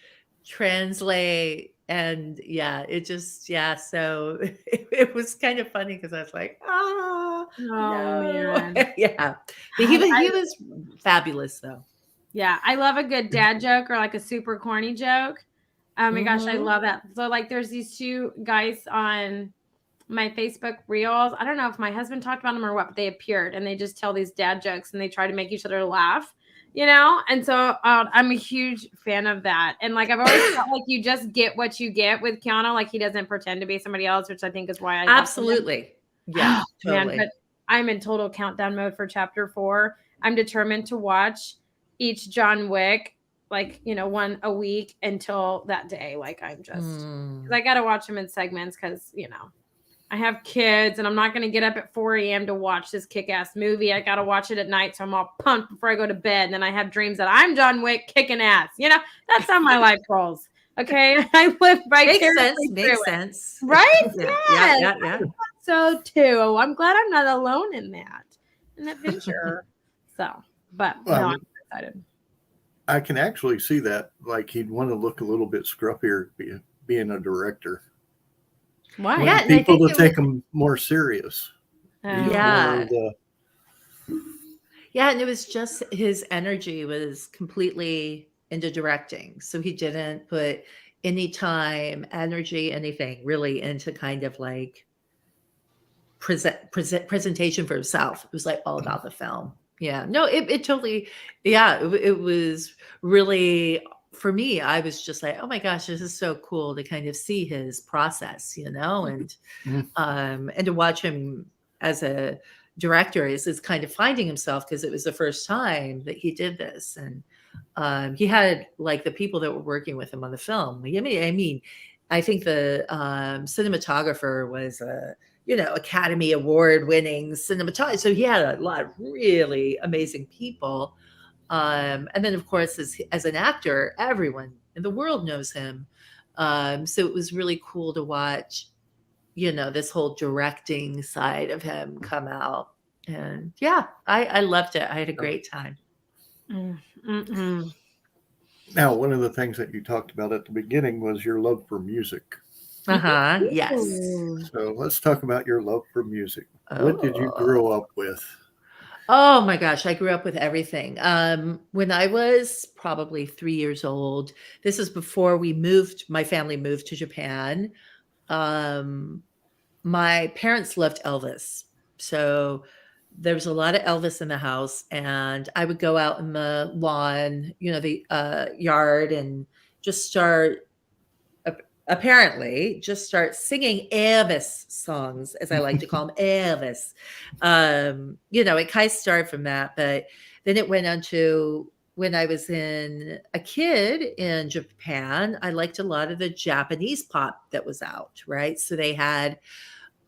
translate. And so it was kind of funny because I was like, no. Man. Yeah. But he was fabulous though. Yeah. I love a good dad joke or like a super corny joke. Oh my gosh, I love that. So like there's these two guys on my Facebook reels. I don't know if my husband talked about them or what, but they appeared and they just tell these dad jokes and they try to make each other laugh, And so I'm a huge fan of that. And like I've always felt like you just get what you get with Keanu. Like he doesn't pretend to be somebody else, which I think is why I absolutely. Yeah, totally. Man, but I'm in total countdown mode for chapter 4. I'm determined to watch each John Wick, like, one a week until that day. Like I'm just, cause I got to watch them in segments because, I have kids and I'm not going to get up at 4 a.m. to watch this kick-ass movie. I got to watch it at night. So I'm all pumped before I go to bed. And then I have dreams that I'm John Wick kicking ass. That's how my life rolls. Okay. I live vicariously. Makes sense. Right? Yeah. So too. I'm glad I'm not alone in that. An adventure. I'm excited. I can actually see that. Like he'd want to look a little bit scruffier being a director. Why? Yeah, people to take him more serious. Yeah. Yeah, and it was just his energy was completely into directing. So he didn't put any time, energy, anything really into kind of like presentation for himself. It was like all about the film. Yeah. No, it totally, it was really, for me, I was just like, oh my gosh, this is so cool to kind of see his process, and to watch him as a director is kind of finding himself because it was the first time that he did this. And he had like the people that were working with him on the film. I mean, I think the cinematographer was Academy Award winning cinematographer. So he had a lot of really amazing people. And then, of course, as an actor, everyone in the world knows him. So it was really cool to watch, this whole directing side of him come out. And yeah, I loved it. I had a great time. Now, one of the things that you talked about at the beginning was your love for music. Yes. So let's talk about your love for music. What did you grow up with? Oh my gosh, I grew up with everything. When I was probably 3 years old, this is before my family moved to Japan. My parents loved Elvis. So there was a lot of Elvis in the house, and I would go out in the lawn, the yard, and just start singing Elvis songs, as I like to call them, Elvis. It kind of started from that, but then it went on to when I was a kid in Japan, I liked a lot of the Japanese pop that was out, right? So they had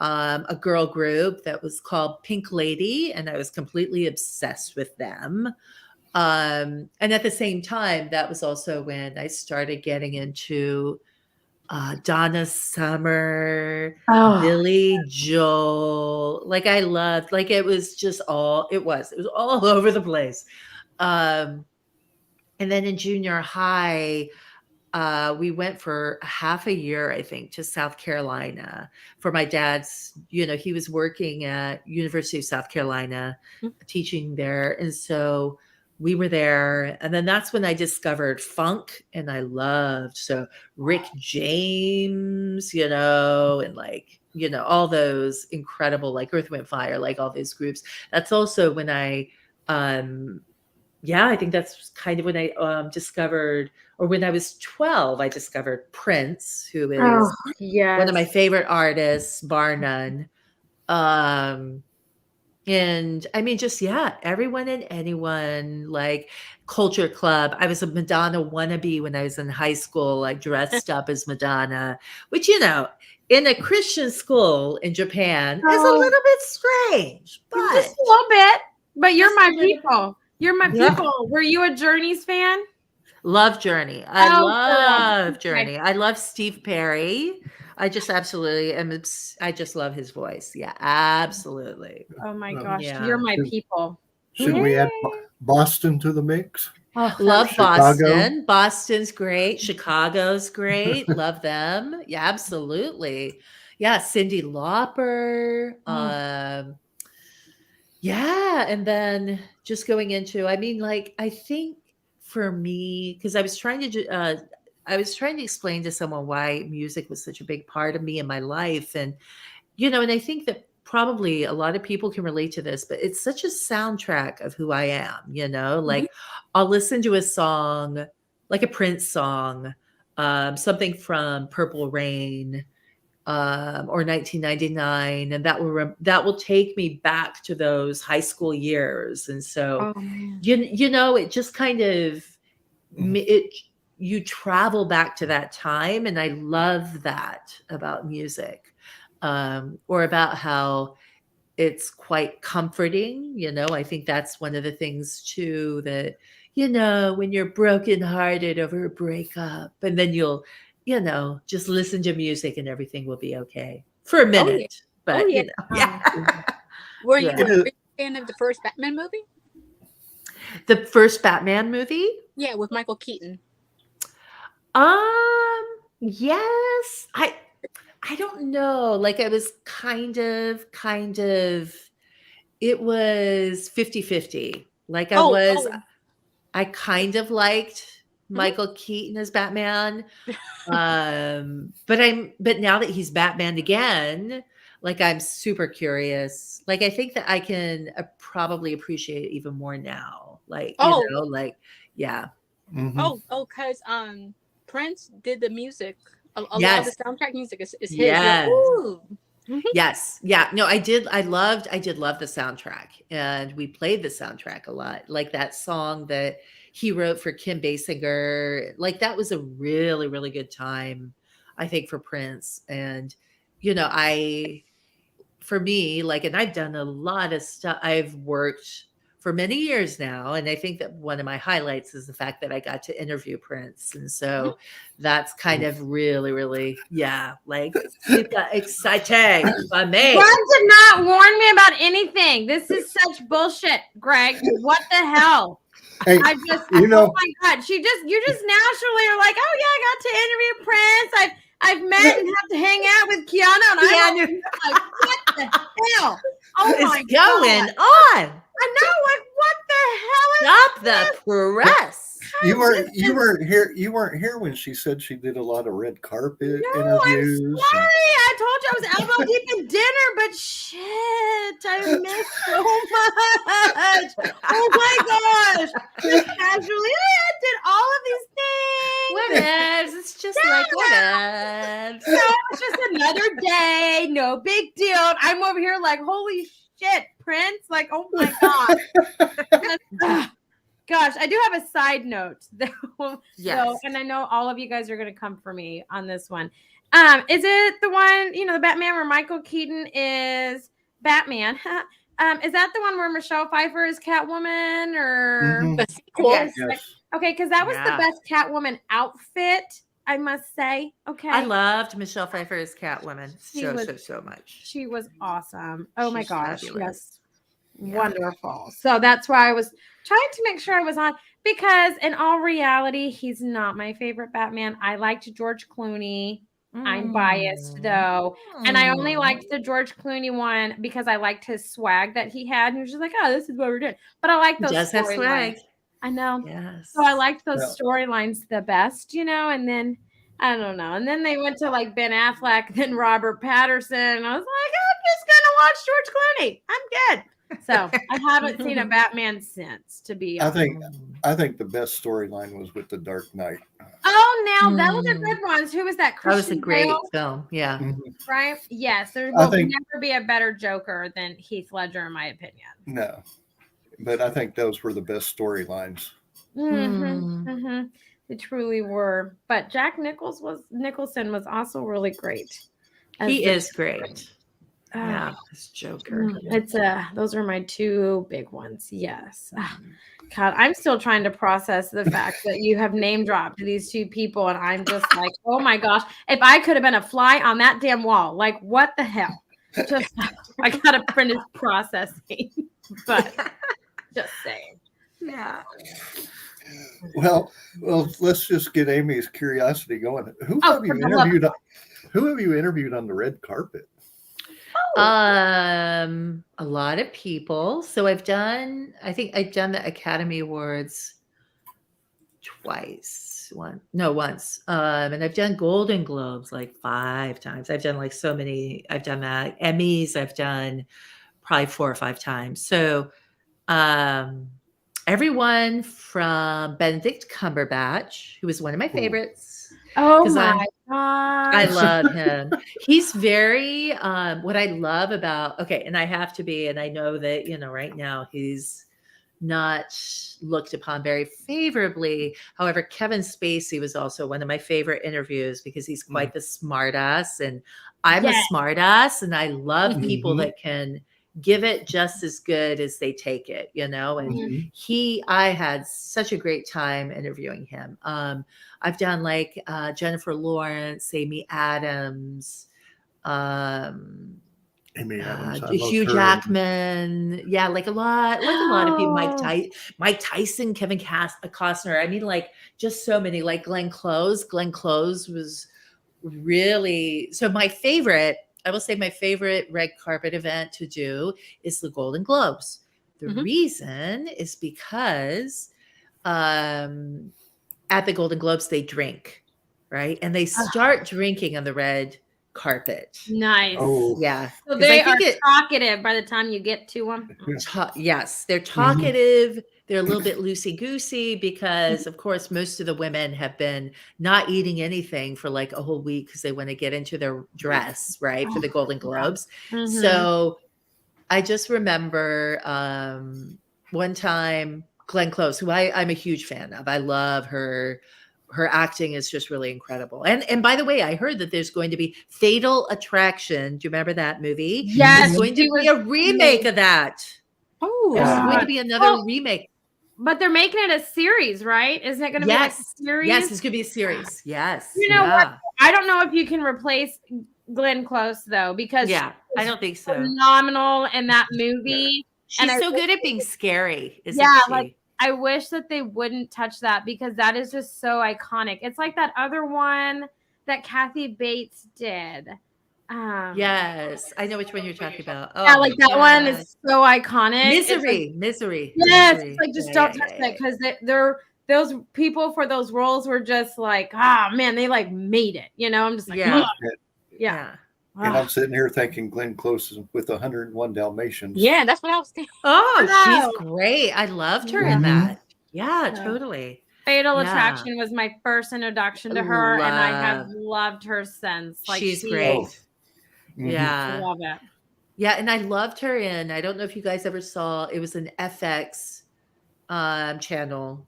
a girl group that was called Pink Lady, and I was completely obsessed with them. And at the same time, that was also when I started getting into Donna Summer, Billy Joel. Like I loved, like it was all over the place. And then in junior high, we went for half a year, I think, to South Carolina for my dad's, he was working at University of South Carolina, teaching there. And so we were there. And then that's when I discovered funk, and I loved, so Rick James, and like, all those incredible, like Earth, Wind, Fire, like all those groups. That's also when I think that's kind of when I discovered, or when I was 12, I discovered Prince, who is one of my favorite artists, bar none. And I mean, just, yeah, everyone and anyone, like Culture Club. I was a Madonna wannabe when I was in high school. I dressed up as Madonna, which, in a Christian school in Japan is a little bit strange, but just a little bit. But you're my just a little bit. people. You're my Yeah. people. Were you a Journey's fan? Love Journey. I Oh, love girl. Journey. I love Steve Perry. I just absolutely am. I just love his voice. Yeah, absolutely. Oh my Um, gosh, Yeah. you're my people. Should we add Boston to the mix? Oh, Love Chicago. Boston. Boston's great. Chicago's great. Love them. Yeah, absolutely. Yeah, Cyndi Lauper. Yeah, and then just going into, I mean, like, I think for me, because I was trying to explain to someone why music was such a big part of me in my life, and and I think that probably a lot of people can relate to this, but it's such a soundtrack of who I am. Like I'll listen to a song, like a Prince song, something from Purple Rain, or 1999, and that will take me back to those high school years. And so, it just kind of you travel back to that time, and I love that about music, or about how it's quite comforting. I think that's one of the things too, that when you're brokenhearted over a breakup, and then you'll just listen to music and everything will be okay for a minute. But yeah. Were you a fan of the first Batman movie? The first Batman movie? Yeah, with Michael Keaton. Yes. I don't know. Like, I was kind of, it was 50-50. Like I kind of liked Michael Keaton as Batman. But now that he's Batman again, like, I'm super curious. Like, I think that I can probably appreciate it even more now. Like, yeah. Mm-hmm. Because Prince did the music. A lot of Yes. the soundtrack music is his. Yes. Ooh. Yes. Yeah. No, I did love the soundtrack, and we played the soundtrack a lot. Like that song that he wrote for Kim Basinger, like that was a really, really good time, I think, for Prince. And, for me, like, and I've done a lot of stuff. I've worked for many years now. And I think that one of my highlights is the fact that I got to interview Prince. And so that's kind of really, really, like super exciting for me. Greg did not warn me about anything. This is such bullshit, Greg. What the hell? Hey, I just, oh my God. You just naturally are like, oh yeah, I got to interview Prince. I've met and have to hang out with Keanu. And I'm like, what the hell? Oh my God. Going on? I know, like, what the hell is Stop the press. You weren't here when she said she did a lot of red carpet interviews. I'm sorry. I told you I was elbow deep in dinner, but shit, I missed so much. Oh my gosh. Just casually, I did all of these things. Whatevs. It's just like whatevs. So it's just another day. No big deal. I'm over here like, holy shit, Prince. Like, oh my God. Gosh, I do have a side note though. Yes. So, and I know all of you guys are going to come for me on this one. Is it the one, the Batman where Michael Keaton is Batman? Is that the one where Michelle Pfeiffer is Catwoman, or the sequel? Yes. Okay, because that was the best Catwoman outfit, I must say. Okay, I loved Michelle Pfeiffer as Catwoman so much. She was awesome. Oh my gosh, fabulous. Yes, wonderful. So that's why I was trying to make sure I was on, because in all reality, he's not my favorite Batman. I liked George Clooney. I'm biased though. And I only liked the George Clooney one because I liked his swag that he had. And he was just like, oh, this is what we're doing. But I like those storylines. I know. Yes. So I liked those storylines the best, and then I don't know. And then they went to like Ben Affleck, then Robert Pattinson. And I was like, I'm just gonna watch George Clooney. I'm good. So I haven't seen a Batman since, to be I honest. think the best storyline was with the Dark Knight. Oh, now that was a good one. Who was that? That Christian was a great Bale? film. Yeah. Right? Yes, there I will think- never be a better Joker than Heath Ledger, in my opinion. No, but I think those were the best storylines. They truly were. But Jack Nicholson was also really great. He is great. Yeah, this Joker. It's those are my two big ones. Yes. God, I'm still trying to process the fact that you have name dropped these two people, and I'm just like, oh my gosh, if I could have been a fly on that damn wall, like what the hell? Just I gotta finish processing, but just saying. Yeah. Well, let's just get Amy's curiosity going. Who Oh, have you for the love interviewed? Who have you interviewed on the red carpet? A lot of people. So I think I've done the Academy Awards once. And I've done Golden Globes like 5 times. I've done like so many. I've done that. Emmys, I've done probably 4 or 5 times. So everyone from Benedict Cumberbatch, who was one of my favorites. Oh my God. I love him. He's very what I love about and I have to be, and I know that, right now he's not looked upon very favorably. However, Kevin Spacey was also one of my favorite interviews because he's quite the smart ass, and I'm a smart ass, and I love people that can give it just as good as they take it, and I had such a great time interviewing him. I've done like Jennifer Lawrence, Amy Adams, Hugh Jackman. Yeah, like a lot of people. Mike Tyson, Kevin Costner. I mean, like just so many. Like Glenn Close. Glenn Close was really I will say my favorite red carpet event to do is the Golden Globes. The reason is because at the Golden Globes, they drink, right? And they start drinking on the red carpet. Nice. Oh. Yeah. So they are talkative by the time you get to them. Yes, they're talkative. They're a little bit loosey-goosey because, of course, most of the women have been not eating anything for like a whole week because they want to get into their dress, right, for the Golden Globes. So I just remember one time Glenn Close, who I'm a huge fan of. I love her. Her acting is just really incredible. And by the way, I heard that there's going to be Fatal Attraction. Do you remember that movie? Yes. There's going to be a remake of that. Oh, there's going to be another remake. But they're making it a series, right? Isn't it going to be like a series? Yes, it's going to be a series. Yes. You know what? I don't know if you can replace Glenn Close, though, because I don't think so. Phenomenal in that movie. She's so good at being scary, isn't she? Like I wish that they wouldn't touch that because that is just so iconic. It's like that other one that Kathy Bates did. Yes, I know which one you're talking about. Oh, yeah, like that one is so iconic. Misery. Yes, it's like just don't touch that because they're those people for those roles were just like, man, they like made it. I'm just like, yeah. And I'm sitting here thinking Glenn Close is with 101 Dalmatians. Yeah, that's what I was thinking. Oh, she's great. I loved her in that. Yeah, totally. Fatal Attraction was my first introduction to her, and I have loved her since. Like she's great. Yeah. I love it. Yeah, and I loved her in, I don't know if you guys ever saw, it was an FX channel.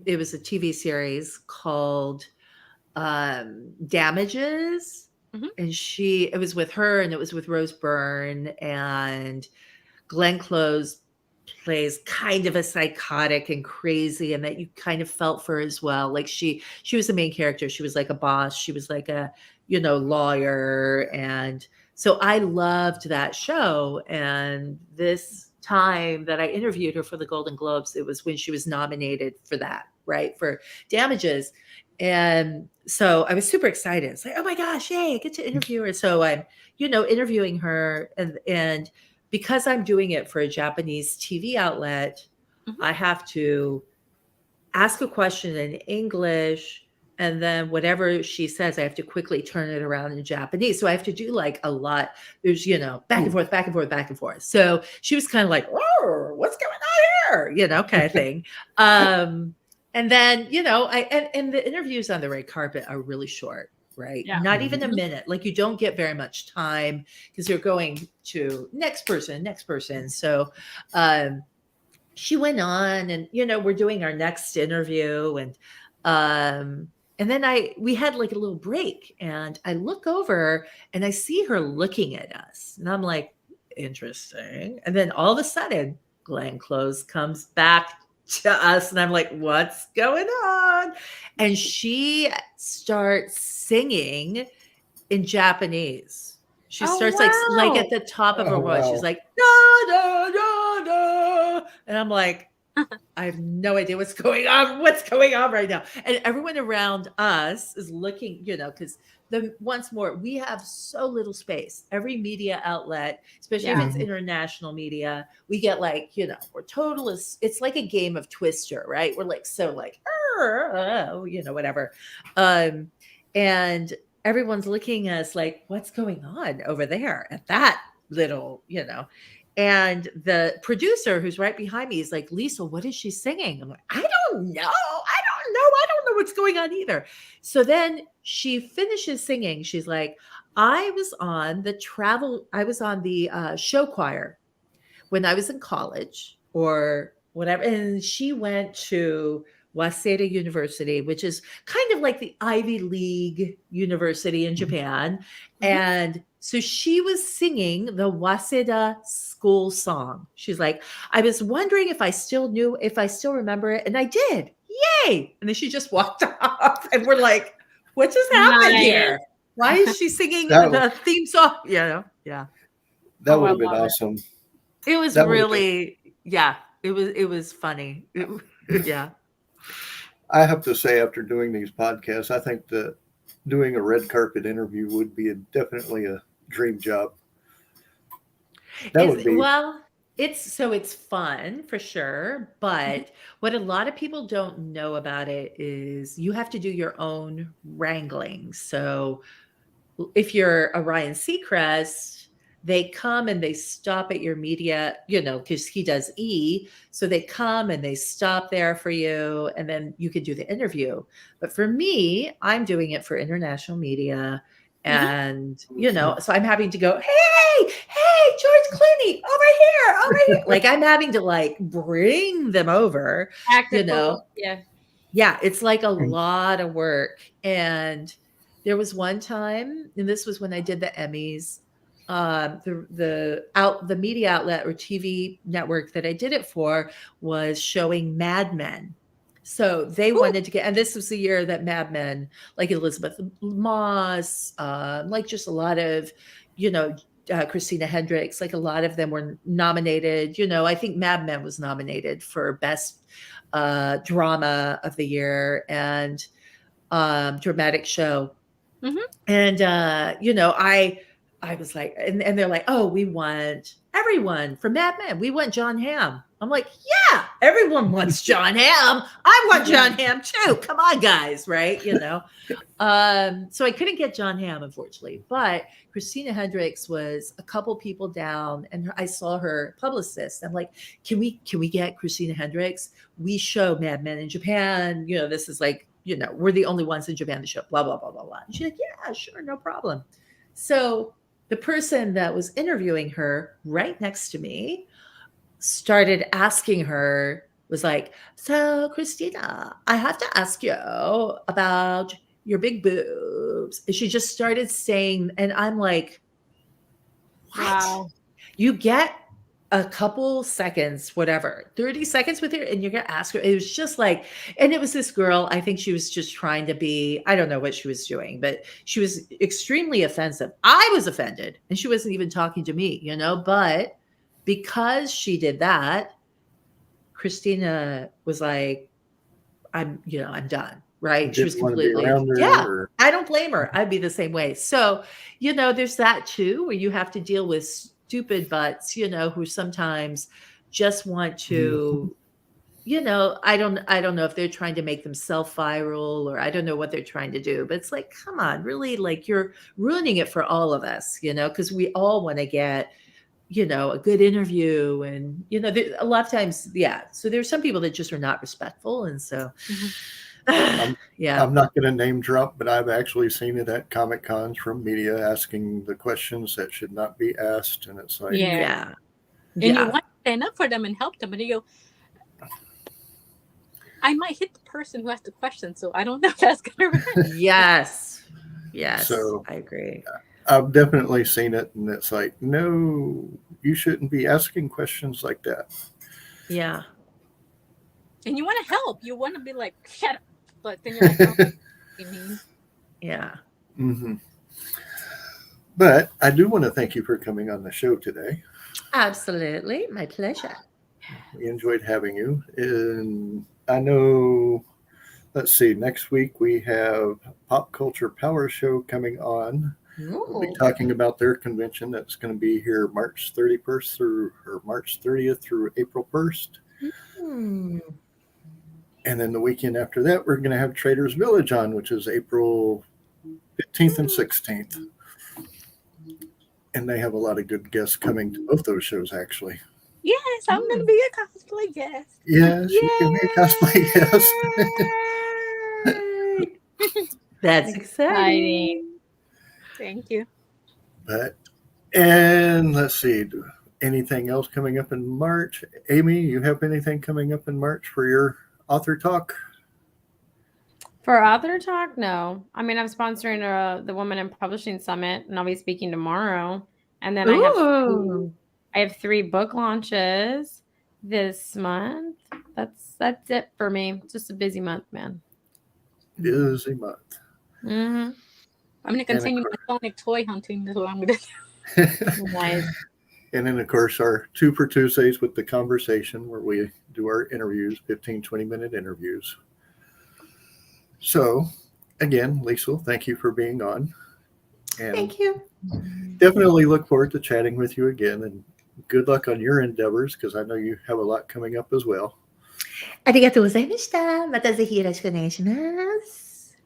It was a TV series called Damages. And it was with her and it was with Rose Byrne, and Glenn Close plays kind of a psychotic and crazy, and that you kind of felt for as well. Like she was the main character. She was like a boss. She was like a, lawyer. And so I loved that show. And this time that I interviewed her for the Golden Globes, it was when she was nominated for that, right? For Damages. And so I was super excited. It's like, oh my gosh, yay, I get to interview her. So I'm, interviewing her. And because I'm doing it for a Japanese TV outlet, I have to ask a question in English And then whatever she says, I have to quickly turn it around in Japanese. So I have to do like a lot. There's, back and forth, back and forth, back and forth. So she was kind of like, "Whoa, what's going on here?" Kind of thing. And then, and the interviews on the red carpet are really short, right? Yeah. Not even a minute. Like you don't get very much time because you're going to next person. So she went on and, we're doing our next interview and then we had like a little break and I look over and I see her looking at us and I'm like, interesting. And then all of a sudden Glenn Close comes back to us and I'm like, what's going on? And she starts singing in Japanese. She starts like at the top of her voice. She's like, da, da, da, da. And I'm like, I have no idea what's going on right now. And everyone around us is looking, because once more, we have so little space. Every media outlet, especially if it's international media, we get like, we're total. It's like a game of Twister, right? We're like, so like, whatever. And everyone's looking at us like, what's going on over there at that little, And the producer who's right behind me is like, Lisa, what is she singing? I'm like, I don't know. I don't know what's going on either. So then she finishes singing. She's like, I was on the show choir when I was in college or whatever. And she went to Waseda University, which is kind of like the Ivy League university in Japan. And so she was singing the Waseda school song. She's like, I was wondering if I still remember it. And I did. Yay. And then she just walked off. And we're like, what just happened here? Why is she singing the theme song? Yeah. That would have been awesome. It was really, it was funny. Yeah. I have to say, after doing these podcasts, I think that doing a red carpet interview would be definitely a dream job. It's fun for sure, but what a lot of people don't know about it is you have to do your own wrangling. So if you're a Ryan Seacrest, they come and they stop at your media, because he does E. So they come and they stop there for you, and then you can do the interview. But for me, I'm doing it for international media. And, so I'm having to go, hey, George Clooney, over here. Like I'm having to like bring them over, Yeah. It's like a lot of work. And there was one time, and this was when I did the Emmys, the media outlet or TV network that I did it for was showing Mad Men. So they wanted to get, and this was the year that Mad Men, like Elizabeth Moss, like just a lot of, Christina Hendricks, like a lot of them were nominated. I think Mad Men was nominated for best drama of the year and dramatic show. And, I was like, and they're like, oh, we want everyone from Mad Men. We want John Hamm. I'm like, yeah, everyone wants John Hamm. I want John Hamm too. Come on, guys, right? So I couldn't get John Hamm, unfortunately. But Christina Hendricks was a couple people down, and I saw her publicist. I'm like, can we get Christina Hendricks? We show Mad Men in Japan. This is like, we're the only ones in Japan to show. Blah blah blah blah blah. And she's like, yeah, sure, no problem. So the person that was interviewing her right next to me started asking her, was like, so Christina, I have to ask you about your big boobs. And she just started saying, and I'm like, what? Wow. You get a couple seconds, whatever, 30 seconds with her, and you're going to ask her. It was just like, and it was this girl, I think she was just trying to be, I don't know what she was doing, but she was extremely offensive. I was offended, and she wasn't even talking to me, but because she did that, Christina was like, I'm done. Right. She was completely, I don't blame her. I'd be the same way. So, there's that too, where you have to deal with stupid butts, who sometimes just want to, I don't know if they're trying to make themselves viral, or I don't know what they're trying to do, but it's like, come on, really, like, you're ruining it for all of us, because we all want to get, a good interview, and, a lot of times, yeah. So there's some people that just are not respectful. And so, yeah. I'm not going to name drop, but I've actually seen it at Comic Cons from media asking the questions that should not be asked. And it's like, Yeah. And you want to stand up for them and help them, but you go, I might hit the person who asked the question, so I don't know if that's going to work. Yes. So I agree. I've definitely seen it, and it's like, no, you shouldn't be asking questions like that. Yeah. And you want to help. You want to be like, shut up. But then you're like, oh, yeah. Mm-hmm. But I do want to thank you for coming on the show today. Absolutely. My pleasure. We enjoyed having you. And I know, let's see, next week we have Pop Culture Power Show coming on. We'll be talking about their convention that's going to be here March 31st through March 30th through April 1st. And then the weekend after that, we're going to have Traders Village on, which is April 15th and 16th. And they have a lot of good guests coming to both those shows, actually. Yes, I'm going to be a cosplay guest. Yes, you can be a cosplay guest. That's exciting. Thank you. And let's see, anything else coming up in March? Amy, you have anything coming up in March for your author talk? For author talk, no. I mean, I'm sponsoring the Women in Publishing Summit, and I'll be speaking tomorrow. And then I have 3 book launches this month. That's it for me. Just a busy month, man. Busy month. Mm-hmm. I'm going to continue my Sonic toy hunting. Is what I'm going to do. Nice. And then, of course, our 2 for Tuesdays with the conversation, where we do our interviews, 15, 20-minute interviews. So, again, Lisle, thank you for being on. And thank you. Definitely look forward to chatting with you again. And good luck on your endeavors, because I know you have a lot coming up as well. ありがとうございました。またぜひよろしくお願いします。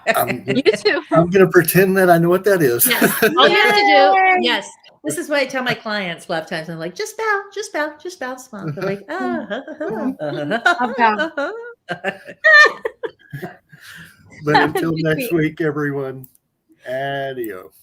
I'm You too. going to pretend that I know what that is. Yes. All you have to do, yes. This is what I tell my clients a lot of times. I'm like, just bow, just bow, just bow, smile. They're like, But until next week, everyone, adios.